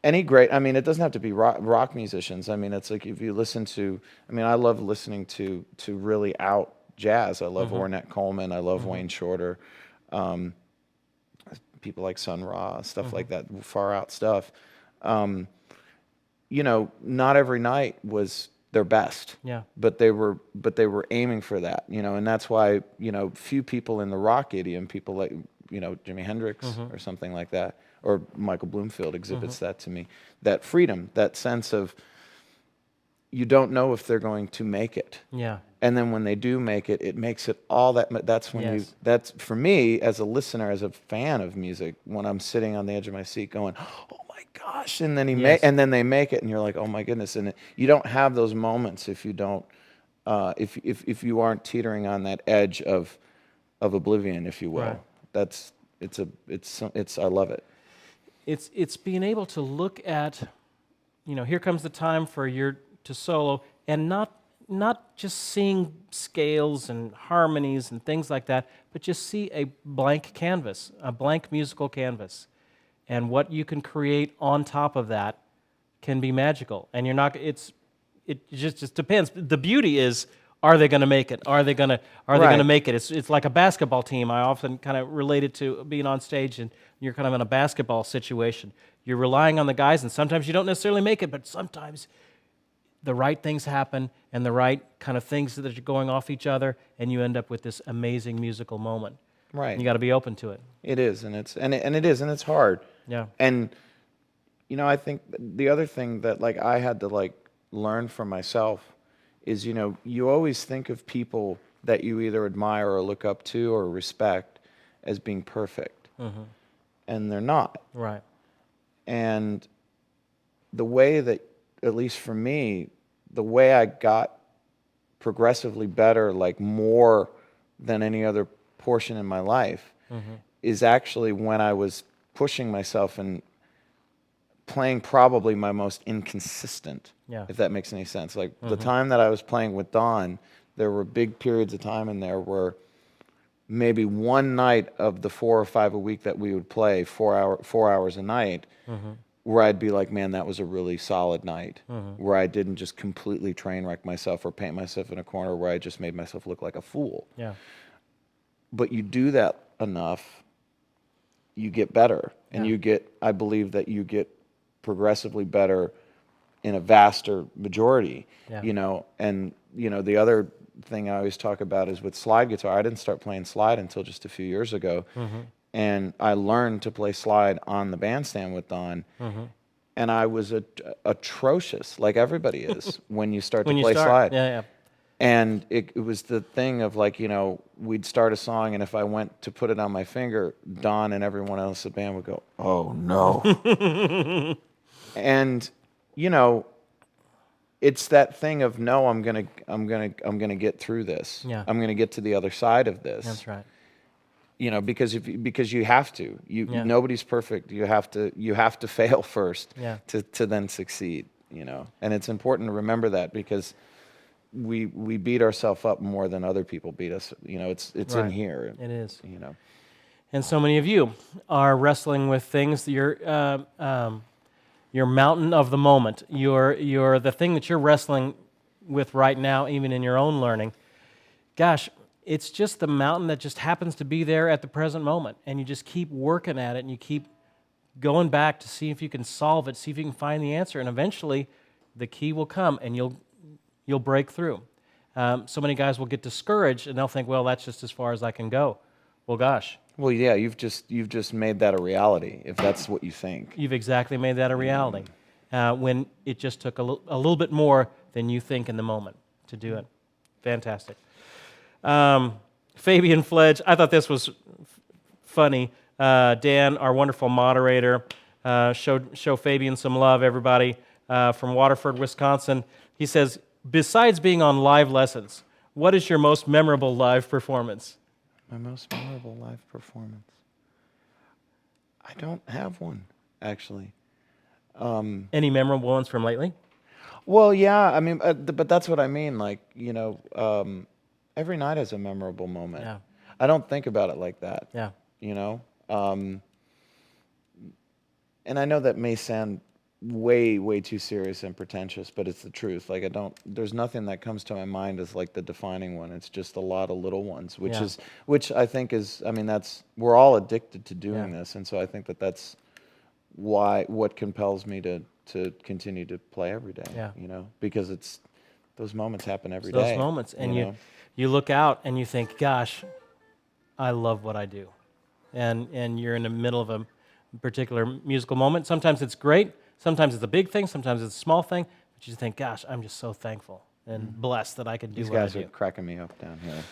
any great, I mean, it doesn't have to be rock musicians. I mean, it's like if you listen to, I mean, I love listening to really out jazz. I love Ornette Coleman. I love Wayne Shorter. People like Sun Ra, stuff like that, far out stuff. You know, not every night was their best. Yeah. But they were aiming for that, you know, and that's why, you know, few people in the rock idiom, people like, you know, Jimi Hendrix or something like that, or Michael Bloomfield exhibits that to me. That freedom, that sense of you don't know if they're going to make it. Yeah. And then when they do make it, it makes it all that. That's when that's for me as a listener, as a fan of music, when I'm sitting on the edge of my seat going, oh my gosh, and then and then they make it, and you're like, oh my goodness. And you don't have those moments if you don't, if you aren't teetering on that edge of oblivion, if you will. Right. It's I love it. It's being able to look at, you know, here comes the time for to solo, and not just seeing scales and harmonies and things like that, but just see a blank canvas, a blank musical canvas. And what you can create on top of that can be magical. And you're not, it just depends. The beauty is, are they going to make it? Are they going to make it? It's like a basketball team. I often kind of relate it to being on stage and you're kind of in a basketball situation. You're relying on the guys, and sometimes you don't necessarily make it, but sometimes the right things happen and the right kind of things that are going off each other, and you end up with this amazing musical moment. Right. And you got to be open to it. It is, and it's hard. Yeah. And you know, I think the other thing that like I had to like learn from myself is, you know, you always think of people that you either admire or look up to or respect as being perfect. And they're not. Right. And the way that, at least for me, the way I got progressively better, like more than any other portion in my life, is actually when I was pushing myself and playing probably my most inconsistent, if that makes any sense. Like the time that I was playing with Don, there were big periods of time in there where maybe one night of the 4 or 5 a week that we would play, 4 hours a night, where I'd be like, man, that was a really solid night, where I didn't just completely train wreck myself or paint myself in a corner where I just made myself look like a fool. Yeah. But you do that enough, you get better. And I believe that you get progressively better in a vaster majority, you know. And, you know, the other thing I always talk about is with slide guitar. I didn't start playing slide until just a few years ago. And I learned to play slide on the bandstand with Don. And I was atrocious, like everybody is, when you start to play slide. Yeah. And it was the thing of like, you know, we'd start a song, and if I went to put it on my finger, Don and everyone else in the band would go, "Oh no!" And you know, it's that thing of no, I'm gonna get through this. Yeah. I'm gonna get to the other side of this. That's right. You know, because you have to. Nobody's perfect. You have to fail first to then succeed. You know, and it's important to remember that, because we beat ourselves up more than other people beat us. You know, it's Right. in here. It is. You know, And so many of you are wrestling with things that your mountain of the moment, the thing that you're wrestling with right now, even in your own learning. Gosh, it's just the mountain that just happens to be there at the present moment, and you just keep working at it, and you keep going back to see if you can solve it, see if you can find the answer, and eventually the key will come, and you'll break through. So many guys will get discouraged, and they'll think, well, that's just as far as I can go. Well, gosh. Well, yeah, you've just made that a reality, if that's what you think. You've exactly made that a reality, when it just took a little bit more than you think in the moment to do it. Fantastic. Fabian Fledge, I thought this was funny. Dan, our wonderful moderator, show Fabian some love, everybody, from Waterford, Wisconsin. He says, besides being on live lessons, what is your most memorable live performance? My most memorable live performance? I don't have one, actually. Any memorable ones from lately? Well, yeah, I mean, but that's what I mean. Like, you know, every night has a memorable moment. Yeah. I don't think about it like that. Yeah. You know, and I know that may sound way too serious and pretentious, but it's the truth. Like there's nothing that comes to my mind as like the defining one. It's just a lot of little ones, which I think is, I mean, we're all addicted to doing this, and so I think that's what compels me to continue to play every day. Yeah. You know, because those moments happen every Those day. moments, and you know? you look out and you think, gosh, I love what I do, and you're in the middle of a particular musical moment. Sometimes it's great, sometimes it's a big thing, sometimes it's a small thing, but you think, gosh, I'm just so thankful and blessed that I can do These what I guys do. are cracking me up down here.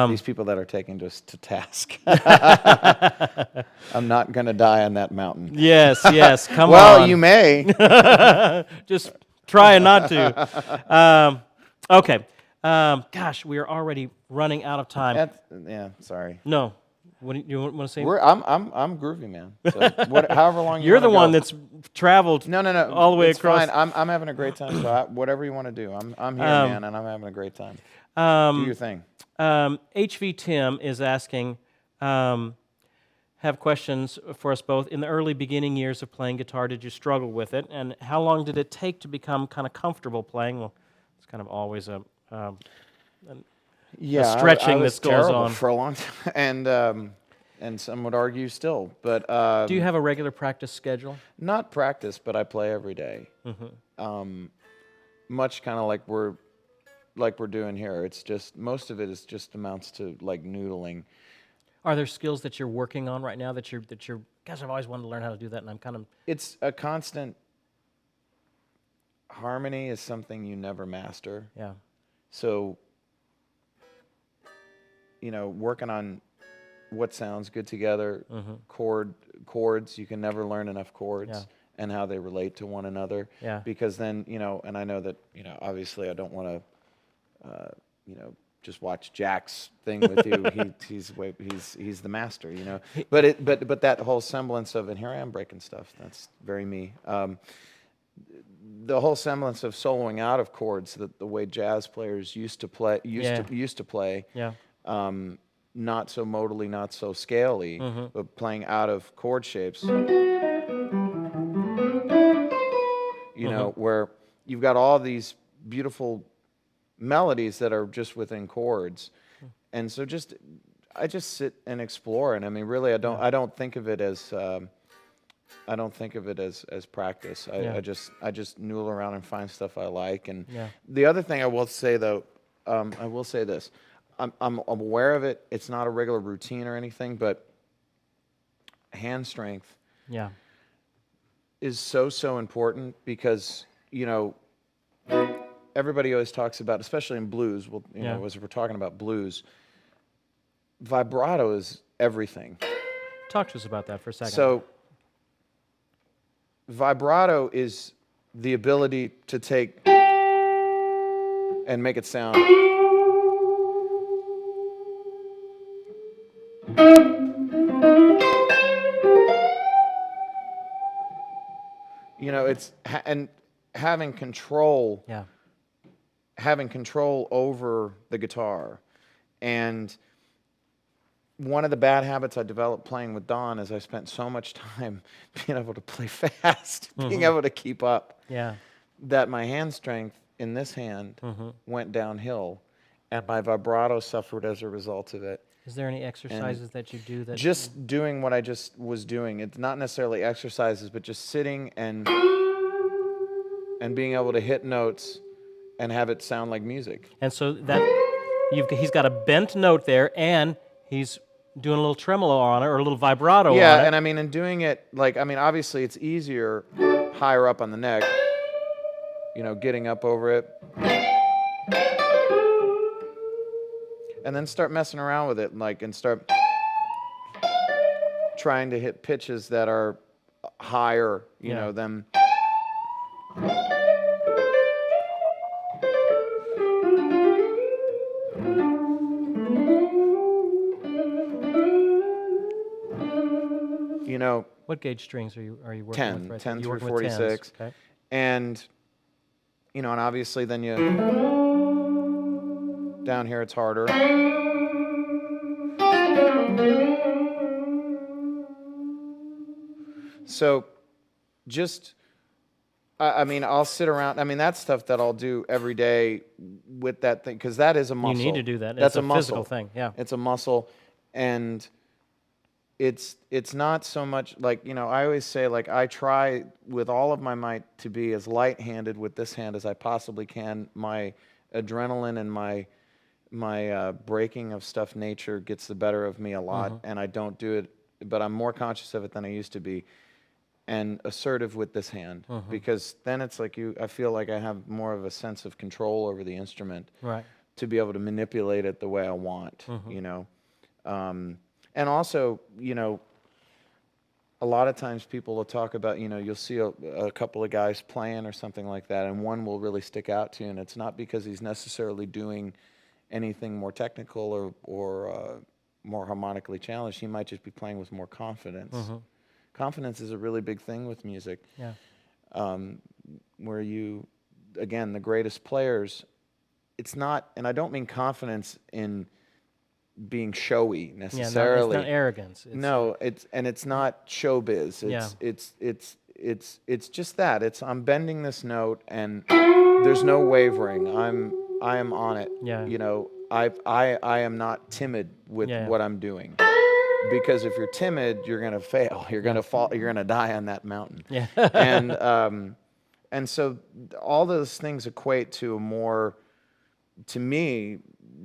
These people that are taking us to task. I'm not going to die on that mountain. Yes, come on. Well, you may. Just trying not to. Okay. Gosh, we are already running out of time. Yeah, sorry. No. What do you want to say? I'm groovy, man. So however long You're the go. one that's traveled. No. All the way it's across. Fine. I'm having a great time. So whatever you want to do, I'm here, man, and I'm having a great time. Do your thing. HV Tim is asking, have questions for us both. In the early beginning years of playing guitar, did you struggle with it? And how long did it take to become kind of comfortable playing? Well, it's kind of always a stretching I was that goes terrible on for a long time, and some would argue still. But do you have a regular practice schedule? not practice, but I play every day. Much kind of like we're doing here. It's just most of it is just amounts to like noodling. Are there skills that you're working on right now that you're gosh, I've always wanted to learn how to do that, and I'm kind of It's a constant. Harmony is something you never master. yeah. So, working on what sounds good together, chords, you can never learn enough chords and how they relate to one another. Yeah. Because then, and I know that, obviously I don't want to, just watch Jack's thing with you. He's the master, But that whole semblance of, and here I am breaking stuff. That's very me. The whole semblance of soloing out of chords, the way jazz players used to play, Yeah. not so modally, not so scaley, but playing out of chord shapes. Where you've got all these beautiful melodies that are just within chords, and so I just sit and explore. And I mean, really, I don't think of it as. I don't think of it as practice. I just noodle around and find stuff I like. And the other thing I will say, though, I will say this. I'm aware of it. It's not a regular routine or anything, but hand strength is so important because, everybody always talks about, especially in blues, as we're talking about blues, vibrato is everything. Talk to us about that for a second. So vibrato is the ability to take and make it sound. It's and having control. Yeah. Having control over the guitar. And one of the bad habits I developed playing with Don is I spent so much time being able to play fast, being able to keep up, that my hand strength in this hand went downhill, and my vibrato suffered as a result of it. Is there any exercises that you do that? Just doing what I just was doing. It's not necessarily exercises, but just sitting and being able to hit notes and have it sound like music. And so he's got a bent note there, and he's doing a little tremolo on it or a little vibrato on it. Yeah, and I mean, in doing it, obviously it's easier higher up on the neck, getting up over it. And then start messing around with it, and start trying to hit pitches that are higher, than... What gauge strings are you working 10, with? Right 10 You're through working with 46. 10s. Okay. And, and obviously then down here it's harder. So just, I mean, I'll sit around. I mean, that's stuff that I'll do every day with that thing, because that is a muscle. You need to do that. That's It's a muscle. physical thing, yeah. It's a muscle, and it's not so much like, I always say, like, I try with all of my might to be as light-handed with this hand as I possibly can. My adrenaline and my breaking of stuff nature gets the better of me a lot, and I don't do it, but I'm more conscious of it than I used to be, and assertive with this hand, because then it's like I feel like I have more of a sense of control over the instrument, Right. to be able to manipulate it the way I want, and also, a lot of times people will talk about, you'll see a couple of guys playing or something like that, and one will really stick out to you, and it's not because he's necessarily doing anything more technical or more harmonically challenged. He might just be playing with more confidence. Confidence is a really big thing with music. Yeah. Where again, the greatest players, it's not, and I don't mean confidence in being showy necessarily. Yeah, it's not arrogance. It's not showbiz. It's just that. I'm bending this note, and there's no wavering. I am on it. Yeah. I am not timid with what I'm doing. Because if you're timid, you're going to fail. You're going to fall. You're going to die on that mountain. Yeah. And so all those things equate to to me,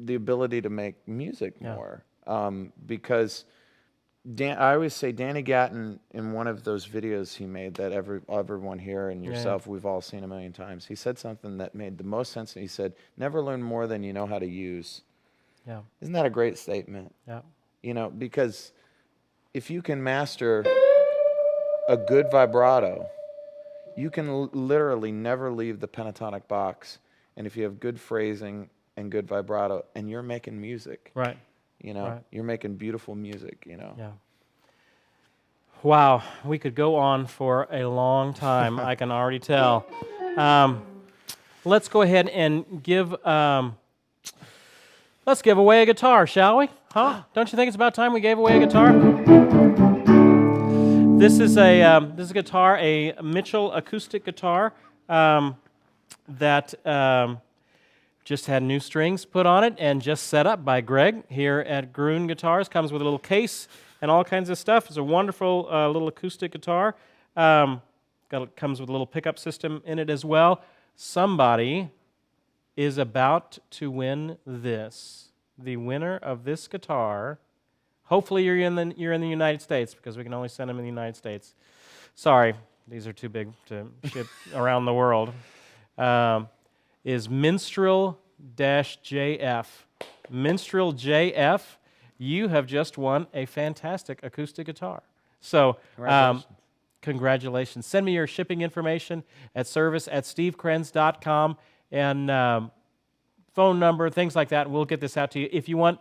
the ability to make music more. Because I always say Danny Gatton, in one of those videos he made that everyone here and yourself, we've all seen a million times, he said something that made the most sense. He said, "Never learn more than you know how to use." Yeah. Isn't that a great statement? Yeah. Because if you can master a good vibrato, you can literally never leave the pentatonic box. And if you have good phrasing and good vibrato, and you're making music, Right. You're making beautiful music, Yeah. Wow, we could go on for a long time. I can already tell. Let's go ahead and give. Let's give away a guitar, shall we? Huh? Don't you think it's about time we gave away a guitar? This is a guitar, a Mitchell acoustic guitar that just had new strings put on it and just set up by Greg here at Gruen Guitars. Comes with a little case and all kinds of stuff. It's a wonderful little acoustic guitar. Comes with a little pickup system in it as well. Somebody is about to win this. The winner of this guitar. Hopefully you're in the United States, because we can only send them in the United States. Sorry, these are too big to ship around the world. Is Minstrel-JF. Minstrel JF, you have just won a fantastic acoustic guitar. So, congratulations. Send me your shipping information at service@stevekrenz.com and phone number, things like that, and we'll get this out to you. If you want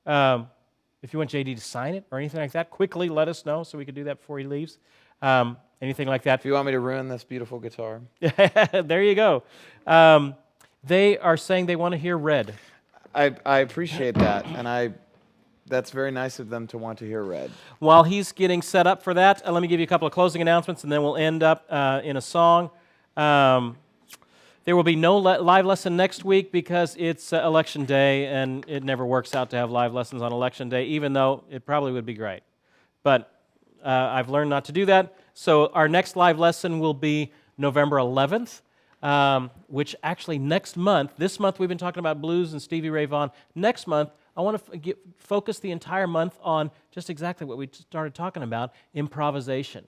JD to sign it or anything like that, quickly let us know so we can do that before he leaves. Anything like that. If you want me to ruin this beautiful guitar. There you go. They are saying they want to hear Red. I appreciate that, and that's very nice of them to want to hear Red. While he's getting set up for that, let me give you a couple of closing announcements, and then we'll end up in a song. There will be no live lesson next week because it's Election Day, and it never works out to have live lessons on Election Day, even though it probably would be great. But I've learned not to do that. So our next live lesson will be November 11th, which actually next month, this month we've been talking about blues and Stevie Ray Vaughan. Next month, I want to focus the entire month on just exactly what we started talking about, improvisation,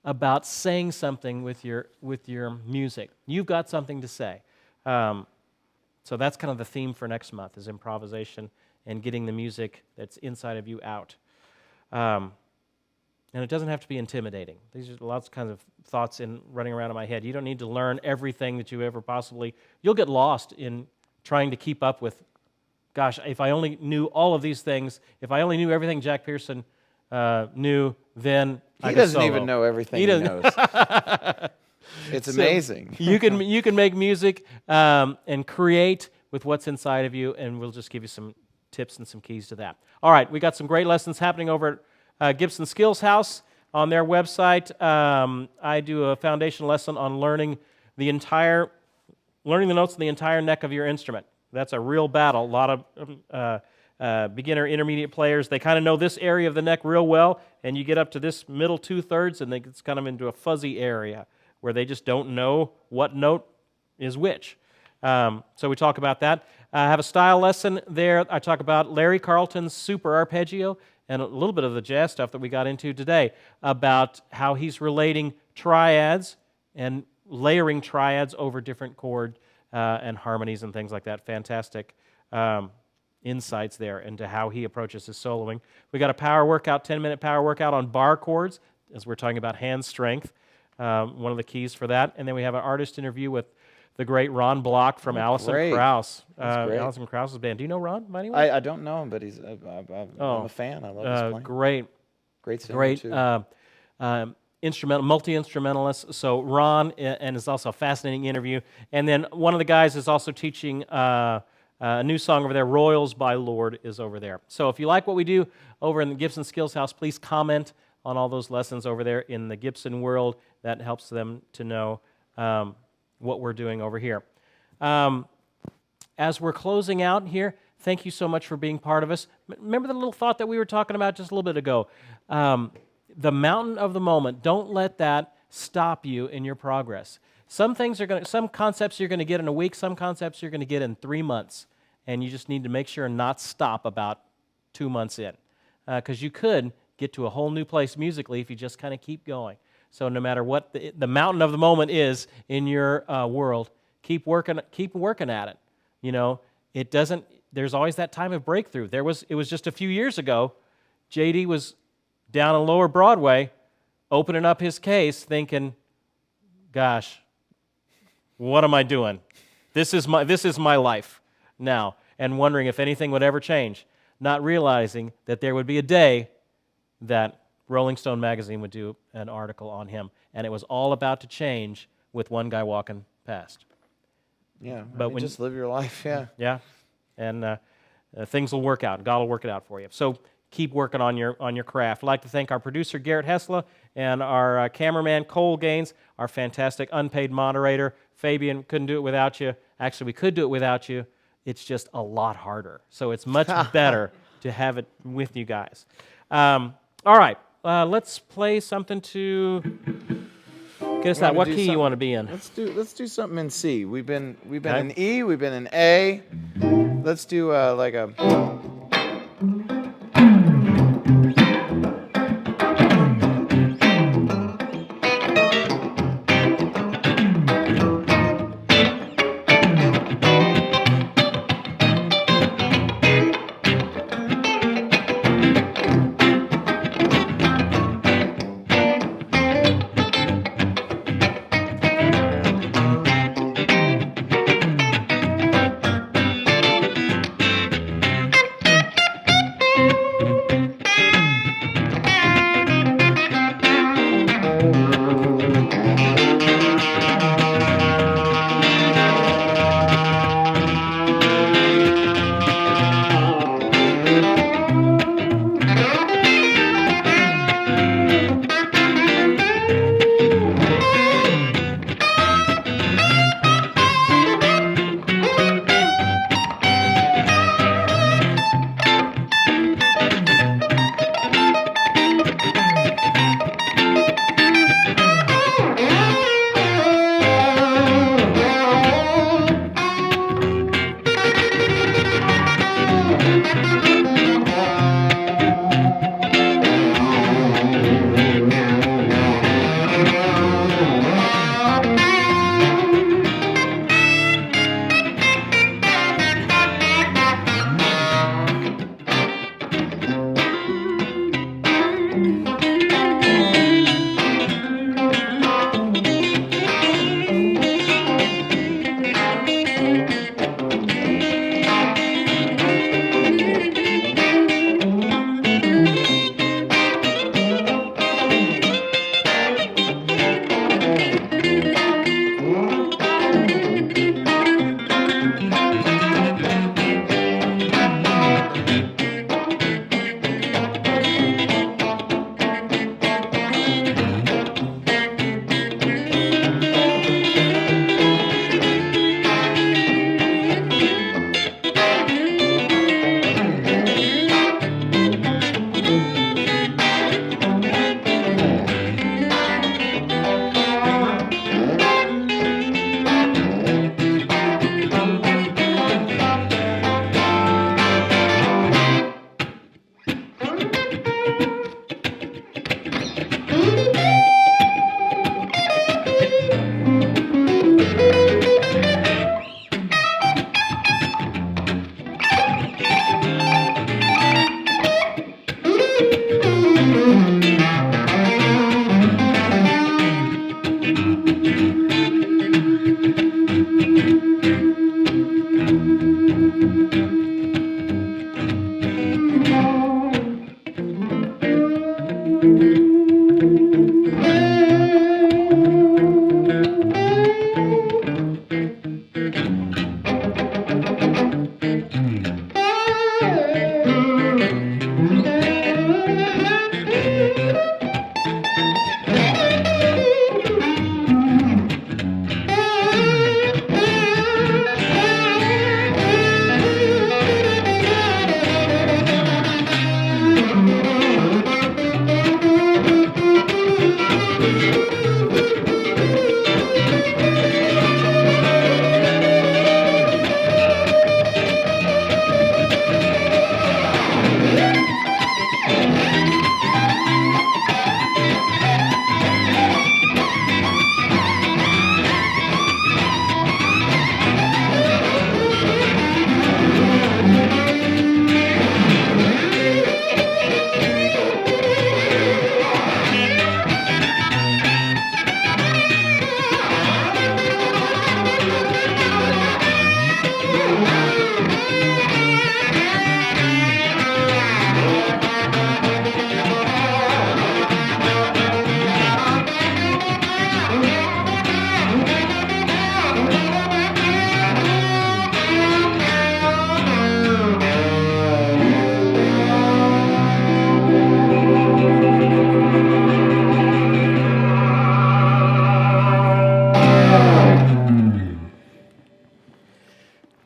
about saying something with your music. You've got something to say. So that's kind of the theme for next month, is improvisation and getting the music that's inside of you out. And it doesn't have to be intimidating. These are lots of kinds of thoughts running around in my head. You don't need to learn everything that you ever possibly... You'll get lost in trying to keep up with, gosh, if I only knew all of these things, if I only knew everything Jack Pearson knew, then he doesn't even know everything he knows. It's amazing. You can make music and create with what's inside of you, and we'll just give you some tips and some keys to that. All right, we got some great lessons happening over at Gibson Skills House on their website. I do a foundation lesson on learning the notes in the entire neck of your instrument. That's a real battle. A lot of beginner, intermediate players, they kind of know this area of the neck real well, and you get up to this middle 2/3, and it's kind of into a fuzzy area where they just don't know what note is which. So we talk about that. I have a style lesson there. I talk about Larry Carlton's super arpeggio and a little bit of the jazz stuff that we got into today about how he's relating triads and layering triads over different chord and harmonies and things like that. Fantastic insights there into how he approaches his soloing. We got a power workout, 10-minute power workout on bar chords, as we're talking about hand strength, one of the keys for that. And then we have an artist interview with the great Ron Block from Alison Krauss. Alison Krauss's band. Do you know Ron, by any way? I don't know him, but I'm a fan. I love his playing. Great singer, too. Multi-instrumentalist. So Ron, and is also a fascinating interview. And then one of the guys is also teaching a new song over there, Royals by Lord, is over there. So if you like what we do over in the Gibson Skills House, please comment on all those lessons over there in the Gibson world. That helps them to know what we're doing over here. As we're closing out here, thank you so much for being part of us. Remember the little thought that we were talking about just a little bit ago? The mountain of the moment. Don't let that stop you in your progress. Some concepts you're going to get in a week, some concepts you're going to get in 3 months, and you just need to make sure and not stop about 2 months in, because you could get to a whole new place musically if you just kind of keep going. So no matter what the mountain of the moment is in your world, keep working at it. You know, there's always that time of breakthrough. It was just a few years ago, JD was down on Lower Broadway, opening up his case, thinking, "Gosh, what am I doing? This is my life now," and wondering if anything would ever change, not realizing that there would be a day that Rolling Stone magazine would do an article on him, and it was all about to change with one guy walking past. Yeah, but just live your life, yeah. Yeah, and things will work out. God will work it out for you. So keep working on your craft. I'd like to thank our producer, Garrett Hessla, and our cameraman, Cole Gaines, our fantastic unpaid moderator, Fabian. Couldn't do it without you. Actually, we could do it without you. It's just a lot harder. So it's much better to have it with you guys. All right. Let's play something to get us out. What key you want to be in? Let's do something in C. We've been in E. We've been in A. Let's do like a.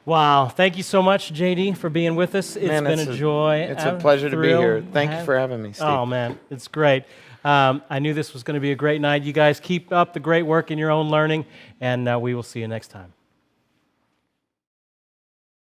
Wow. Thank you so much, JD, for being with us. It's Man, been a joy. It's a pleasure to be thrill. here. Thank you for having me, Steve. Oh, man. It's great. I knew this was going to be a great night. You guys keep up the great work in your own learning, and we will see you next time.